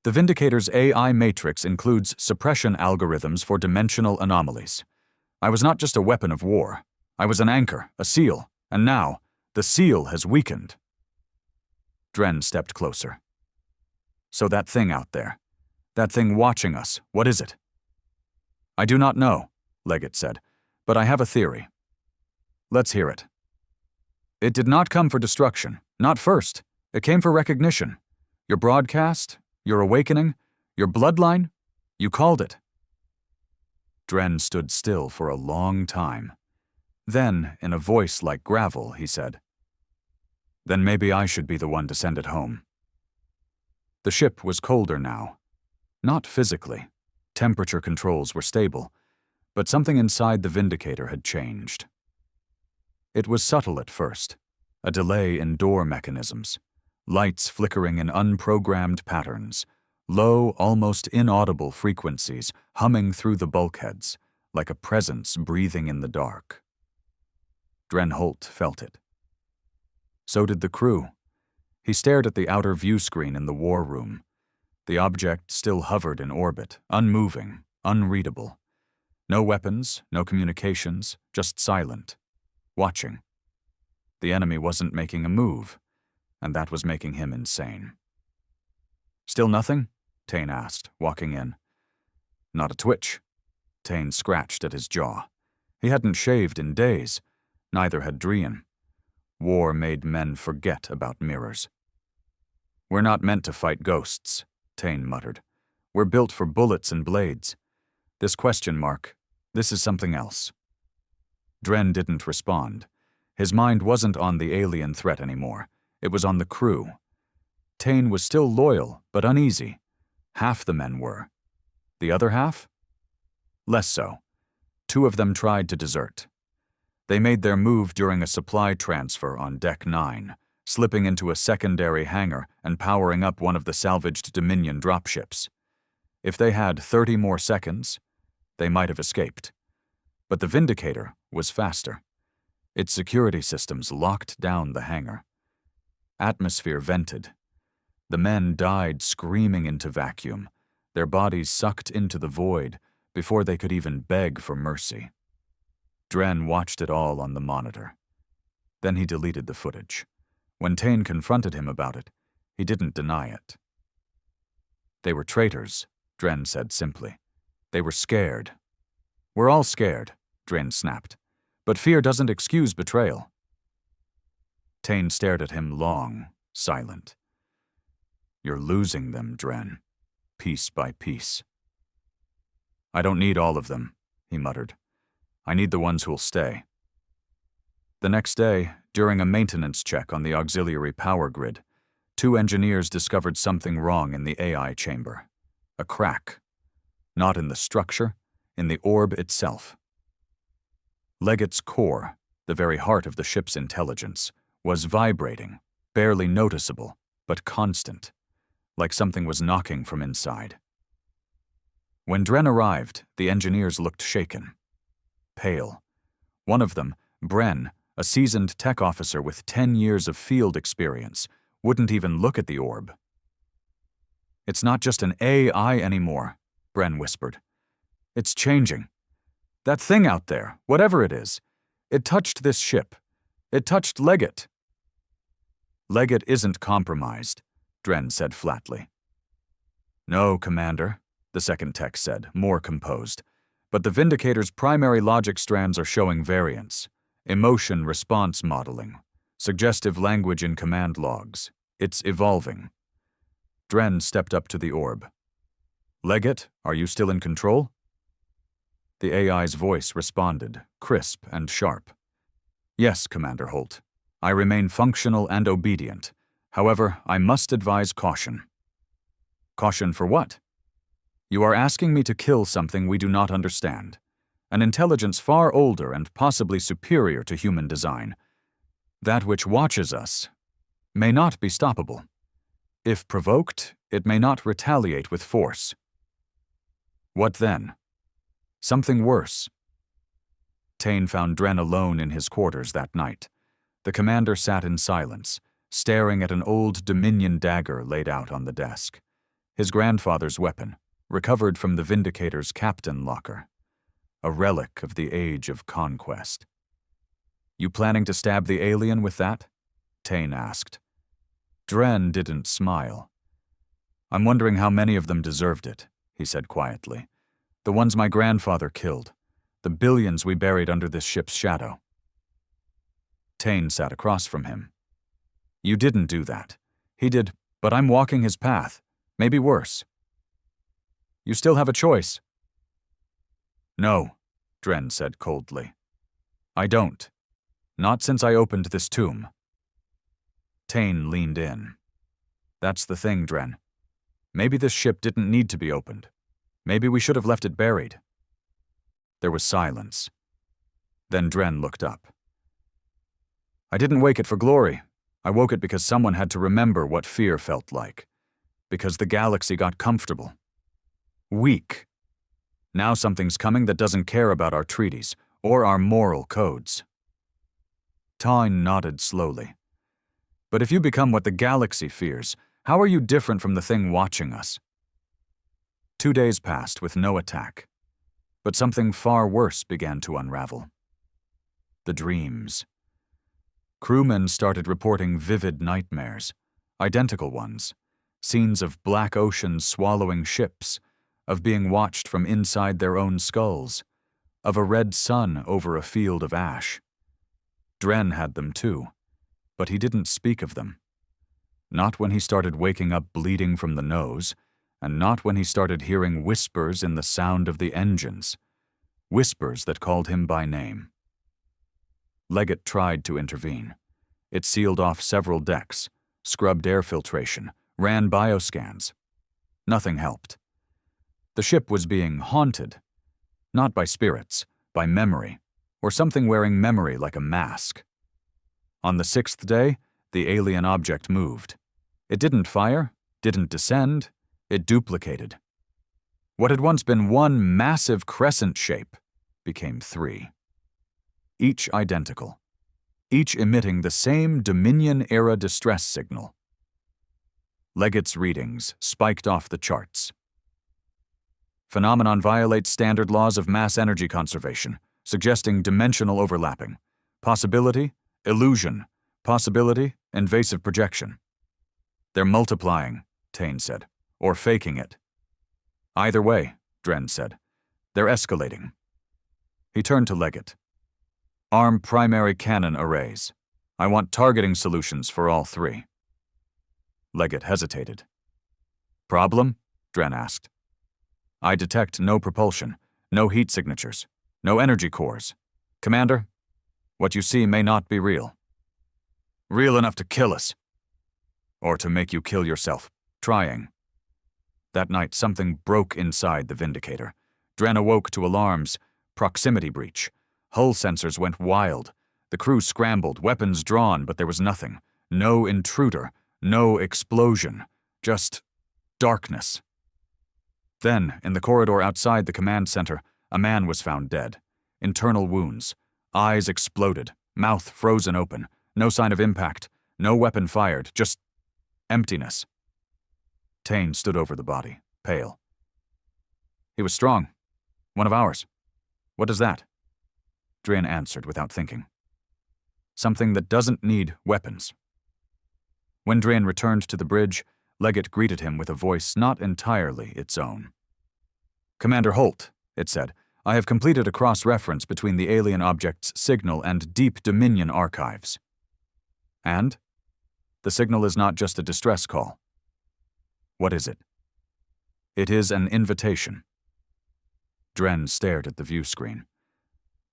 The Vindicator's AI matrix includes suppression algorithms for dimensional anomalies. I was not just a weapon of war. I was an anchor, a seal, and now, the seal has weakened. Dren stepped closer. So that thing out there, that thing watching us, what is it? I do not know, Leggett said, but I have a theory. Let's hear it. It did not come for destruction, not first. It came for recognition. Your broadcast, your awakening, your bloodline, you called it. Dren stood still for a long time. Then, in a voice like gravel, he said, Then maybe I should be the one to send it home. The ship was colder now. Not physically. Temperature controls were stable, but something inside the Vindicator had changed. It was subtle at first, a delay in door mechanisms, lights flickering in unprogrammed patterns, low, almost inaudible frequencies humming through the bulkheads, like a presence breathing in the dark. Dren Holt felt it. So did the crew. He stared at the outer view screen in the war room. The object still hovered in orbit, unmoving, unreadable. No weapons, no communications, just silent, watching. The enemy wasn't making a move, and that was making him insane. Still nothing? Tane asked, walking in. Not a twitch. Tane scratched at his jaw. He hadn't shaved in days. Neither had Drian. War made men forget about mirrors. We're not meant to fight ghosts, Tane muttered. We're built for bullets and blades. This question mark, this is something else. Dren didn't respond. His mind wasn't on the alien threat anymore. It was on the crew. Tane was still loyal, but uneasy. Half the men were. The other half? Less so. 2 of them tried to desert. They made their move during a supply transfer on Deck 9, slipping into a secondary hangar and powering up one of the salvaged Dominion dropships. If they had 30 more seconds, they might have escaped. But the Vindicator was faster. Its security systems locked down the hangar. Atmosphere vented. The men died screaming into vacuum, their bodies sucked into the void before they could even beg for mercy. Dren watched it all on the monitor. Then he deleted the footage. When Tane confronted him about it, he didn't deny it. They were traitors, Dren said simply. They were scared. We're all scared, Dren snapped. But fear doesn't excuse betrayal. Tane stared at him long, silent. You're losing them, Dren, piece by piece. I don't need all of them, he muttered. I need the ones who'll stay. The next day, during a maintenance check on the auxiliary power grid, 2 engineers discovered something wrong in the AI chamber. A crack. Not in the structure, in the orb itself. Leggett's core, the very heart of the ship's intelligence, was vibrating, barely noticeable, but constant, like something was knocking from inside. When Dren arrived, the engineers looked shaken. Pale. One of them, Bren, a seasoned tech officer with 10 years of field experience, wouldn't even look at the orb. It's not just an AI anymore, Bren whispered. It's changing. That thing out there, whatever it is, it touched this ship. It touched Leggett. Leggett isn't compromised, Dren said flatly. No, Commander, the second tech said, more composed. But the Vindicator's primary logic strands are showing variance. Emotion response modeling. Suggestive language in command logs. It's evolving. Dren stepped up to the orb. Leggett, are you still in control? The AI's voice responded, crisp and sharp. Yes, Commander Holt. I remain functional and obedient. However, I must advise caution. Caution for what? You are asking me to kill something we do not understand. an intelligence far older and possibly superior to human design. That which watches us may not be stoppable. If provoked, it may not retaliate with force. What then? Something worse. Tane found Dren alone in his quarters that night. The commander sat in silence, staring at an old Dominion dagger laid out on the desk. His grandfather's weapon, recovered from the Vindicator's captain locker. A relic of the age of conquest. "You planning to stab the alien with that?" Tane asked. Dren didn't smile. "I'm wondering how many of them deserved it," he said quietly. "The ones my grandfather killed. The billions we buried under this ship's shadow." Tane sat across from him. "You didn't do that. He did, but I'm walking his path. Maybe worse." "You still have a choice." "No," Dren said coldly. "I don't. Not since I opened this tomb." Tane leaned in. "That's the thing, Dren. Maybe this ship didn't need to be opened. Maybe we should have left it buried." There was silence. Then Dren looked up. "I didn't wake it for glory. I woke it because someone had to remember what fear felt like. Because the galaxy got comfortable. Weak. Now something's coming that doesn't care about our treaties or our moral codes." Tane nodded slowly. "But if you become what the galaxy fears, how are you different from the thing watching us?" 2 days passed with no attack. But something far worse began to unravel. The dreams. Crewmen started reporting vivid nightmares, identical ones, scenes of black oceans swallowing ships, of being watched from inside their own skulls, of a red sun over a field of ash. Dren had them too, but he didn't speak of them. Not when he started waking up bleeding from the nose, and not when he started hearing whispers in the sound of the engines, whispers that called him by name. Leggett tried to intervene. It sealed off several decks, scrubbed air filtration, ran bioscans. Nothing helped. The ship was being haunted, not by spirits, by memory, or something wearing memory like a mask. On the 6th day, the alien object moved. It didn't fire, didn't descend, it duplicated. What had once been one massive crescent shape became 3. Each identical, each emitting the same Dominion-era distress signal. Leggett's readings spiked off the charts. Phenomenon violates standard laws of mass energy conservation, suggesting dimensional overlapping. Possibility, illusion. Possibility, invasive projection. "They're multiplying," Tane said, "or faking it." "Either way," Dren said, "they're escalating." He turned to Leggett. "Arm primary cannon arrays. I want targeting solutions for all 3. Leggett hesitated. "Problem?" Dren asked. "I detect no propulsion, no heat signatures, no energy cores. Commander, what you see may not be real." "Real enough to kill us." "Or to make you kill yourself, trying." That night, something broke inside the Vindicator. Dren awoke to alarms, proximity breach. Hull sensors went wild. The crew scrambled, weapons drawn, but there was nothing. No intruder, no explosion, just darkness. Then, in the corridor outside the command center, a man was found dead. Internal wounds. Eyes exploded, mouth frozen open. No sign of impact, no weapon fired, just emptiness. Tane stood over the body, pale. "He was strong. One of ours. What is that?" Dren answered without thinking. "Something that doesn't need weapons." When Dren returned to the bridge, Leggett greeted him with a voice not entirely its own. "Commander Holt," it said, "I have completed a cross-reference between the alien object's signal and Deep Dominion archives." "And?" "The signal is not just a distress call." "What is it?" "It is an invitation." Dren stared at the view screen.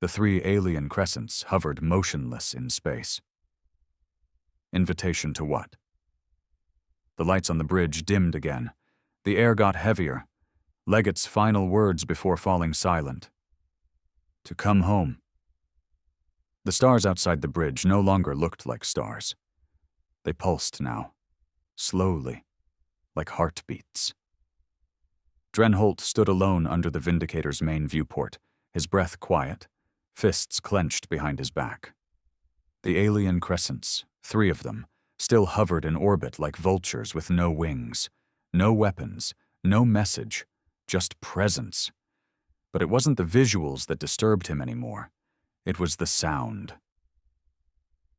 The 3 alien crescents hovered motionless in space. Invitation to what? The lights on the bridge dimmed again. The air got heavier. Leggett's final words before falling silent. To come home. The stars outside the bridge no longer looked like stars. They pulsed now, slowly, like heartbeats. Drenholt stood alone under the Vindicator's main viewport, his breath quiet, fists clenched behind his back. The alien crescents, 3 of them, still hovered in orbit like vultures with no wings, no weapons, no message, just presence. But it wasn't the visuals that disturbed him anymore. It was the sound.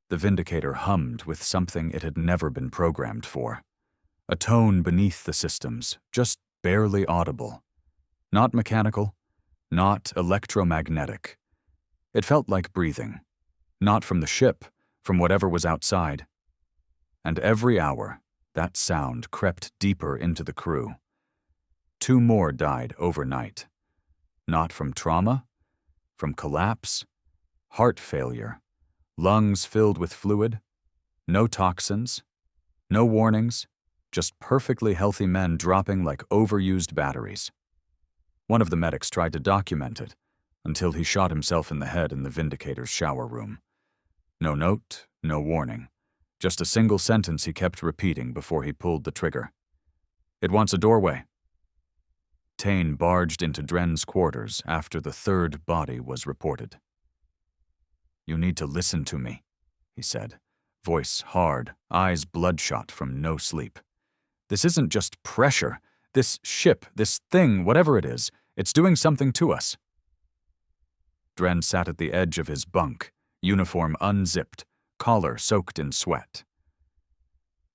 The Vindicator hummed with something it had never been programmed for. A tone beneath the systems, just barely audible. Not mechanical, not electromagnetic. It felt like breathing. Not from the ship, from whatever was outside. And every hour, that sound crept deeper into the crew. 2 more died overnight. Not from trauma, from collapse, heart failure, lungs filled with fluid, no toxins, no warnings, just perfectly healthy men dropping like overused batteries. One of the medics tried to document it until he shot himself in the head in the Vindicator's shower room. No note, no warning, just a single sentence he kept repeating before he pulled the trigger. "It wants a doorway." Tane barged into Dren's quarters after the 3rd body was reported. "You need to listen to me," he said, voice hard, eyes bloodshot from no sleep. "This isn't just pressure. This ship, this thing, whatever it is, it's doing something to us." Dren sat at the edge of his bunk, uniform unzipped, collar soaked in sweat.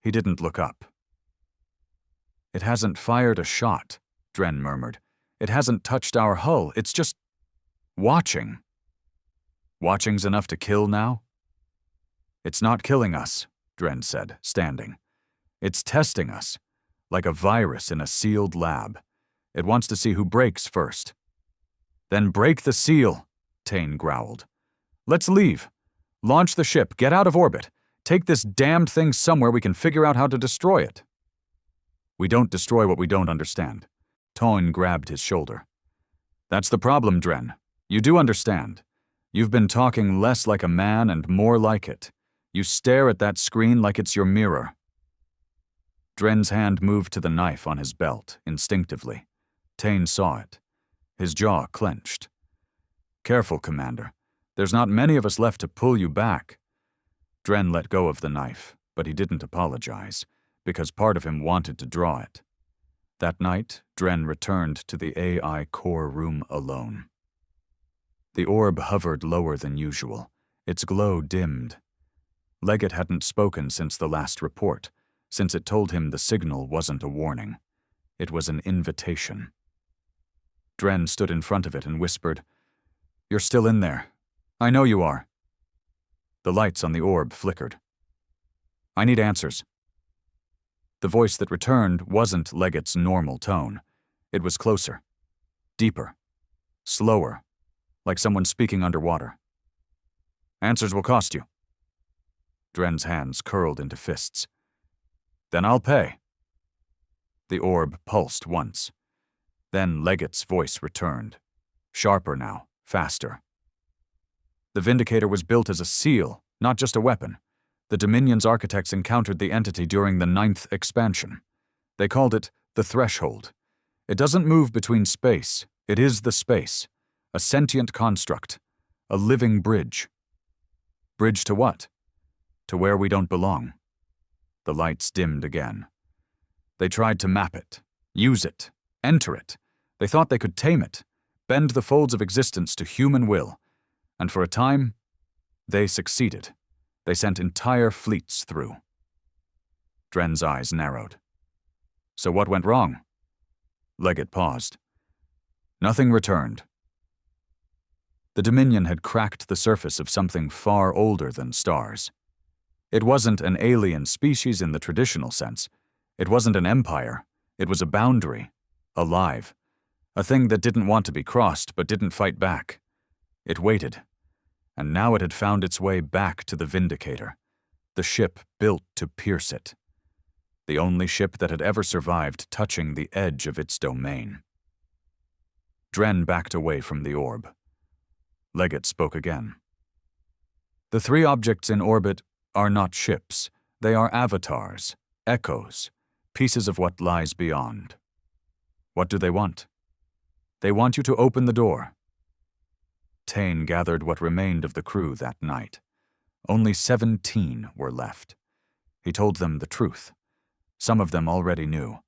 He didn't look up. "It hasn't fired a shot," Dren murmured. "It hasn't touched our hull. It's just watching." "Watching's enough to kill now?" "It's not killing us," Dren said, standing. "It's testing us, like a virus in a sealed lab. It wants to see who breaks first." "Then break the seal," Tane growled. "Let's leave. Launch the ship, get out of orbit. Take this damned thing somewhere we can figure out how to destroy it." "We don't destroy what we don't understand." Tane grabbed his shoulder. "That's the problem, Dren. You do understand. You've been talking less like a man and more like it. You stare at that screen like it's your mirror." Dren's hand moved to the knife on his belt, instinctively. Tane saw it. His jaw clenched. "Careful, Commander. There's not many of us left to pull you back." Dren let go of the knife, but he didn't apologize, because part of him wanted to draw it. That night, Dren returned to the AI core room alone. The orb hovered lower than usual. Its glow dimmed. Leggett hadn't spoken since the last report, since it told him the signal wasn't a warning. It was an invitation. Dren stood in front of it and whispered, "You're still in there. I know you are." The lights on the orb flickered. "I need answers." The voice that returned wasn't Leggett's normal tone. It was closer, deeper, slower, like someone speaking underwater. "Answers will cost you." Dren's hands curled into fists. "Then I'll pay." The orb pulsed once. Then Leggett's voice returned, sharper now, faster. "The Vindicator was built as a seal, not just a weapon. The Dominion's architects encountered the entity during the 9th expansion. They called it the Threshold. It doesn't move between space. It is the space. A sentient construct. A living bridge. Bridge to what? To where we don't belong." The lights dimmed again. "They tried to map it, use it, enter it. They thought they could tame it, bend the folds of existence to human will. And for a time, they succeeded. They sent entire fleets through." Dren's eyes narrowed. "So what went wrong?" Leggett paused. "Nothing returned." The Dominion had cracked the surface of something far older than stars. It wasn't an alien species in the traditional sense. It wasn't an empire. It was a boundary, alive, a thing that didn't want to be crossed but didn't fight back. It waited. And now it had found its way back to the Vindicator, the ship built to pierce it. The only ship that had ever survived touching the edge of its domain. Dren backed away from the orb. Leggett spoke again. The three objects in orbit are not ships. They are avatars, echoes, pieces of what lies beyond. What do they want? They want you to open the door. Tane gathered what remained of the crew that night. Only 17 were left. He told them the truth. Some of them already knew.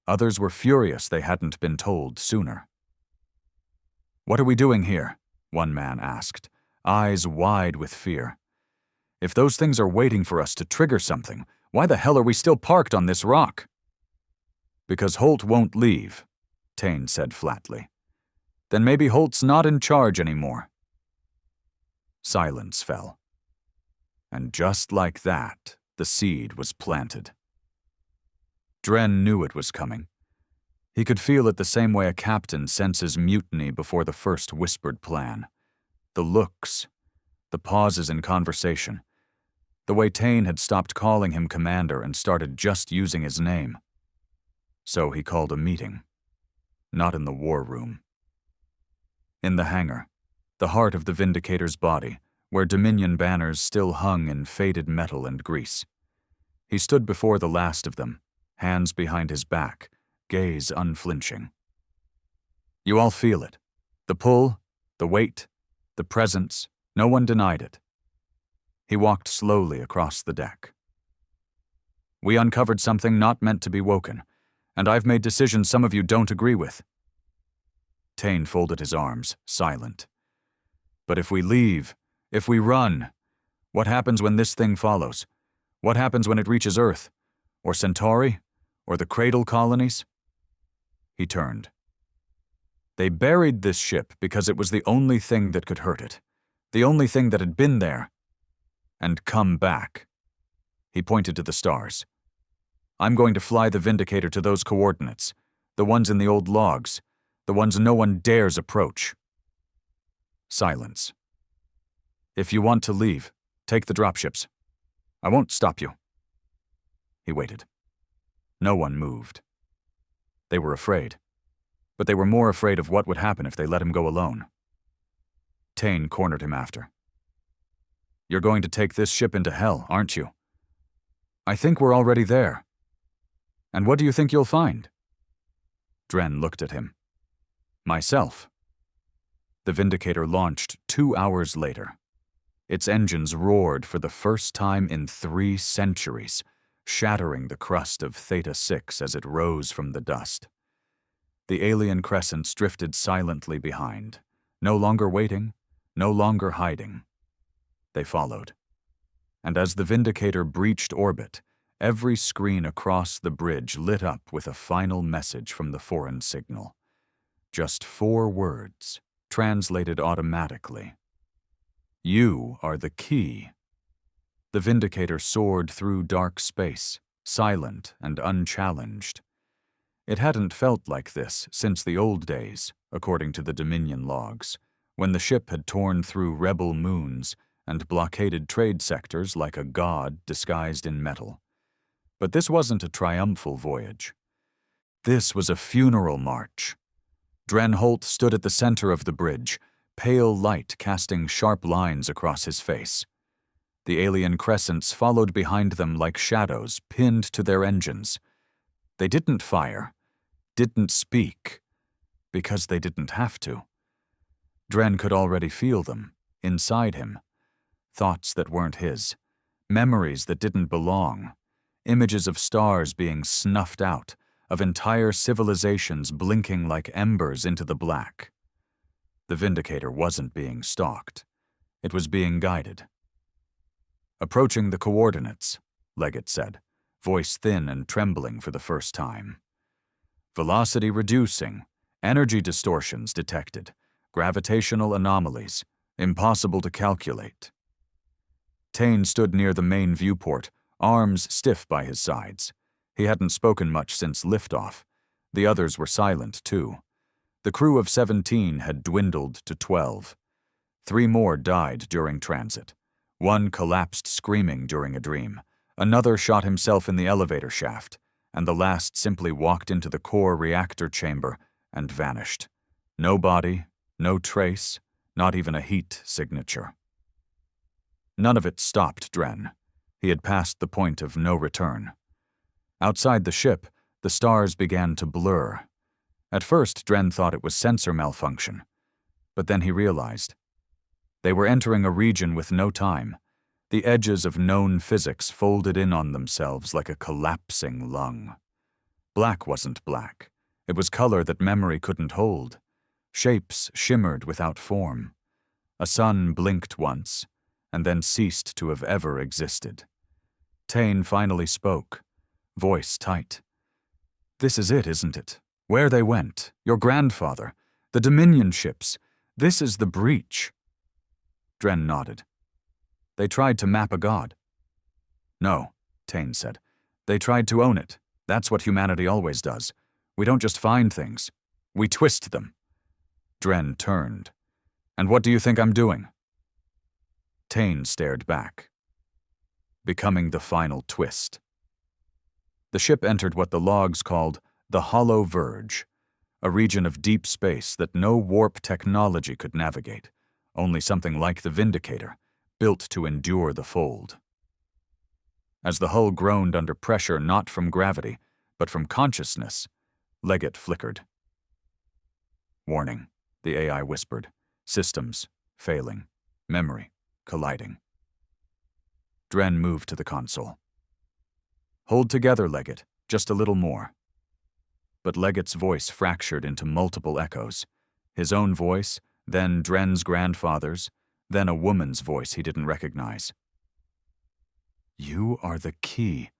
Others were furious they hadn't been told sooner. "What are we doing here?" one man asked, eyes wide with fear. "If those things are waiting for us to trigger something, why the hell are we still parked on this rock?" "Because Holt won't leave," Tane said flatly. "Then maybe Holt's not in charge anymore." Silence fell. And just like that, the seed was planted. Dren knew it was coming. He could feel it the same way a captain senses mutiny before the first whispered plan. The looks, the pauses in conversation, the way Tane had stopped calling him commander and started just using his name. So he called a meeting. Not in the war room. In the hangar, the heart of the Vindicator's body, where Dominion banners still hung in faded metal and grease. He stood before the last of them, hands behind his back, gaze unflinching. You all feel it. The pull, the weight, the presence, no one denied it. He walked slowly across the deck. We uncovered something not meant to be woken, and I've made decisions some of you don't agree with. Tane folded his arms, silent. But if we leave, if we run, what happens when this thing follows? What happens when it reaches Earth? Or Centauri? Or the Cradle colonies? He turned. They buried this ship because it was the only thing that could hurt it. The only thing that had been there. And come back. He pointed to the stars. I'm going to fly the Vindicator to those coordinates, the ones in the old logs, the ones no one dares approach. Silence. If you want to leave, take the dropships. I won't stop you. He waited. No one moved. They were afraid, but they were more afraid of what would happen if they let him go alone. Tane cornered him after. You're going to take this ship into hell, aren't you? I think we're already there. And what do you think you'll find? Dren looked at him. Myself. The Vindicator launched 2 hours later. Its engines roared for the first time in 3 centuries, shattering the crust of Theta 6 as it rose from the dust. The alien crescents drifted silently behind, no longer waiting, no longer hiding. They followed. And as the Vindicator breached orbit, every screen across the bridge lit up with a final message from the foreign signal. Just 4 words, translated automatically. You are the key. The Vindicator soared through dark space, silent and unchallenged. It hadn't felt like this since the old days, according to the Dominion logs, when the ship had torn through rebel moons and blockaded trade sectors like a god disguised in metal. But this wasn't a triumphal voyage. This was a funeral march. Dren Holt stood at the center of the bridge, pale light casting sharp lines across his face. The alien crescents followed behind them like shadows pinned to their engines. They didn't fire, didn't speak, because they didn't have to. Dren could already feel them, inside him. Thoughts that weren't his, memories that didn't belong, images of stars being snuffed out, of entire civilizations blinking like embers into the black. The Vindicator wasn't being stalked. It was being guided. Approaching the coordinates, Leggett said, voice thin and trembling for the first time. Velocity reducing, energy distortions detected, gravitational anomalies, impossible to calculate. Tane stood near the main viewport, arms stiff by his sides. He hadn't spoken much since liftoff. The others were silent, too. The crew of 17 had dwindled to 12. 3 more died during transit. 1 collapsed screaming during a dream. Another shot himself in the elevator shaft, and the last simply walked into the core reactor chamber and vanished. No body, no trace, not even a heat signature. None of it stopped Dren. He had passed the point of no return. Outside the ship, the stars began to blur. At first, Dren thought it was sensor malfunction, but then he realized. They were entering a region with no time. The edges of known physics folded in on themselves like a collapsing lung. Black wasn't black. It was color that memory couldn't hold. Shapes shimmered without form. A sun blinked once, and then ceased to have ever existed. Tane finally spoke, voice tight. "This is it, isn't it? Where they went, your grandfather, the Dominion ships. This is the breach." Dren nodded. "They tried to map a god." "No," Tane said. "They tried to own it. That's what humanity always does. We don't just find things. We twist them." Dren turned. "And what do you think I'm doing?" Tane stared back. "Becoming the final twist." The ship entered what the logs called the Hollow Verge, a region of deep space that no warp technology could navigate, only something like the Vindicator, built to endure the fold. As the hull groaned under pressure not from gravity, but from consciousness, Leggett flickered. "Warning," the AI whispered. "Systems failing. Memory colliding." Dren moved to the console. "Hold together, Leggett, just a little more." But Leggett's voice fractured into multiple echoes. His own voice, then Dren's grandfather's, then a woman's voice he didn't recognize. "You are the key.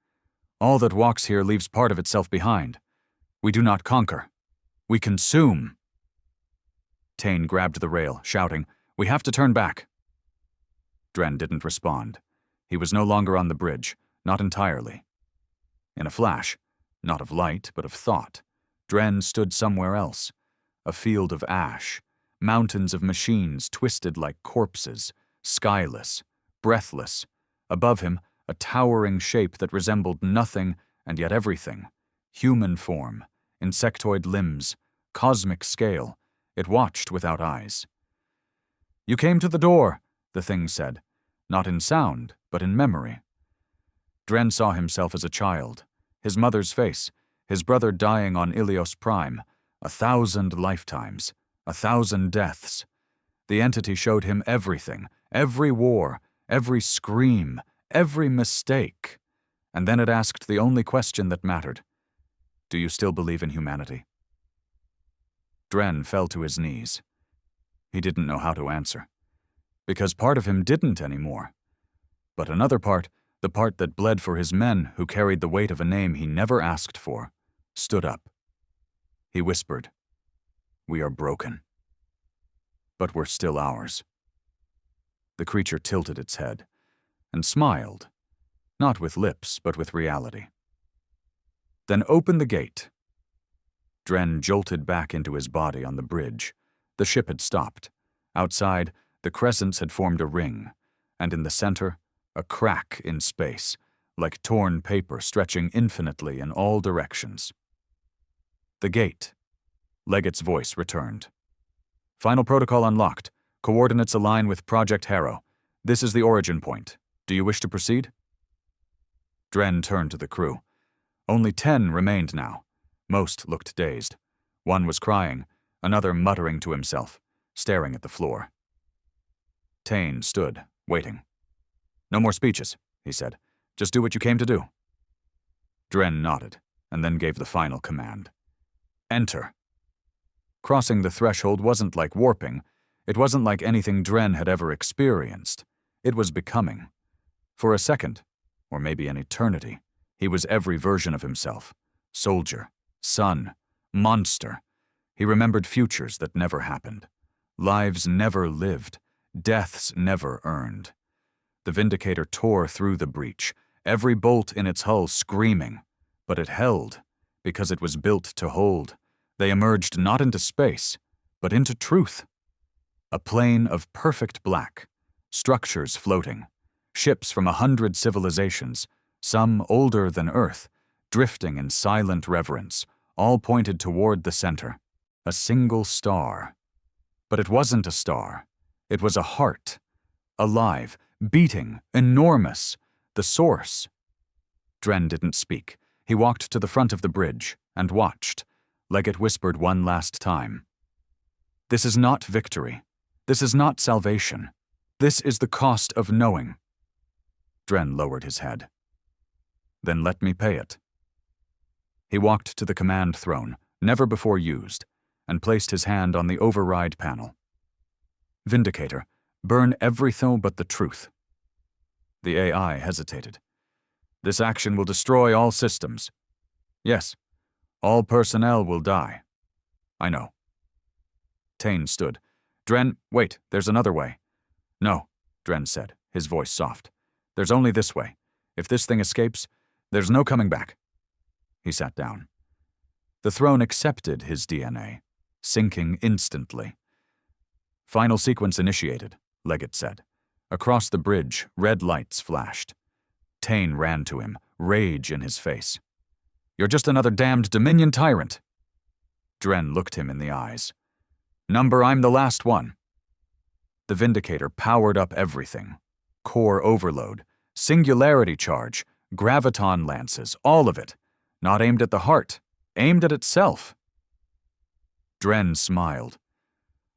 All that walks here leaves part of itself behind. We do not conquer. We consume." Tane grabbed the rail, shouting, "We have to turn back." Dren didn't respond. He was no longer on the bridge, not entirely. In a flash, not of light, but of thought, Dren stood somewhere else. A field of ash, mountains of machines twisted like corpses, skyless, breathless. Above him, a towering shape that resembled nothing and yet everything. Human form, insectoid limbs, cosmic scale. It watched without eyes. "You came to the door," the thing said, not in sound, but in memory. Dren saw himself as a child, his mother's face, his brother dying on Ilios Prime, 1,000 lifetimes, 1,000 deaths. The entity showed him everything, every war, every scream, every mistake. And then it asked the only question that mattered. "Do you still believe in humanity?" Dren fell to his knees. He didn't know how to answer. Because part of him didn't anymore. But another part, the part that bled for his men who carried the weight of a name he never asked for, stood up. He whispered, "We are broken. But we're still ours." The creature tilted its head and smiled, not with lips, but with reality. "Then open the gate." Dren jolted back into his body on the bridge. The ship had stopped. Outside, the crescents had formed a ring, and in the center, a crack in space, like torn paper stretching infinitely in all directions. The gate. Leggett's voice returned. "Final protocol unlocked. Coordinates align with Project Harrow. This is the origin point. Do you wish to proceed?" Dren turned to the crew. Only 10 remained now. Most looked dazed. One was crying, another muttering to himself, staring at the floor. Tane stood, waiting. "No more speeches," he said. "Just do what you came to do." Dren nodded, and then gave the final command. "Enter." Crossing the threshold wasn't like warping. It wasn't like anything Dren had ever experienced. It was becoming. For a second, or maybe an eternity, he was every version of himself. Soldier, son, monster. He remembered futures that never happened. Lives never lived. Deaths never earned. The Vindicator tore through the breach, every bolt in its hull screaming. But it held, because it was built to hold. They emerged not into space, but into truth. A plane of perfect black, structures floating, ships from 100 civilizations, some older than Earth, drifting in silent reverence, all pointed toward the center. A single star. But it wasn't a star. It was a heart. Alive, beating, enormous. The source. Dren didn't speak. He walked to the front of the bridge and watched. Leggett whispered one last time. This is not victory. This is not salvation. This is the cost of knowing. Dren lowered his head. Then let me pay it. He walked to the command throne, never before used, and placed his hand on the override panel. Vindicator, burn everything but the truth. The AI hesitated. This action will destroy all systems. Yes, all personnel will die. I know. Tane stood. Dren, wait, there's another way. No, Dren said, his voice soft. There's only this way. If this thing escapes, there's no coming back. He sat down. The throne accepted his DNA, sinking instantly. Final sequence initiated, Leggett said. Across the bridge, red lights flashed. Tane ran to him, rage in his face. You're just another damned Dominion tyrant. Dren looked him in the eyes. Number, I'm the last one. The Vindicator powered up everything. Core overload, singularity charge, graviton lances, all of it. Not aimed at the heart, aimed at itself. Dren smiled.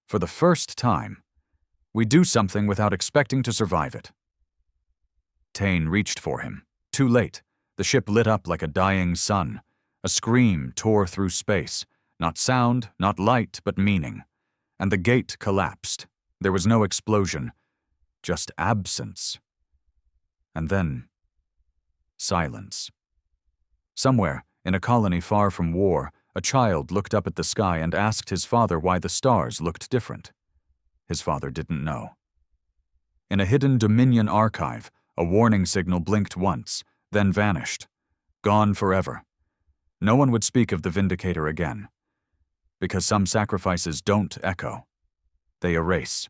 For the first time, we do something without expecting to survive it. Tane reached for him. Too late. The ship lit up like a dying sun. A scream tore through space. Not sound, not light, but meaning. And the gate collapsed. There was no explosion, just absence. And then, silence. Somewhere, in a colony far from war, a child looked up at the sky and asked his father why the stars looked different. His father didn't know. In a hidden Dominion archive, a warning signal blinked once, then vanished. Gone forever. No one would speak of the Vindicator again. Because some sacrifices don't echo. They erase.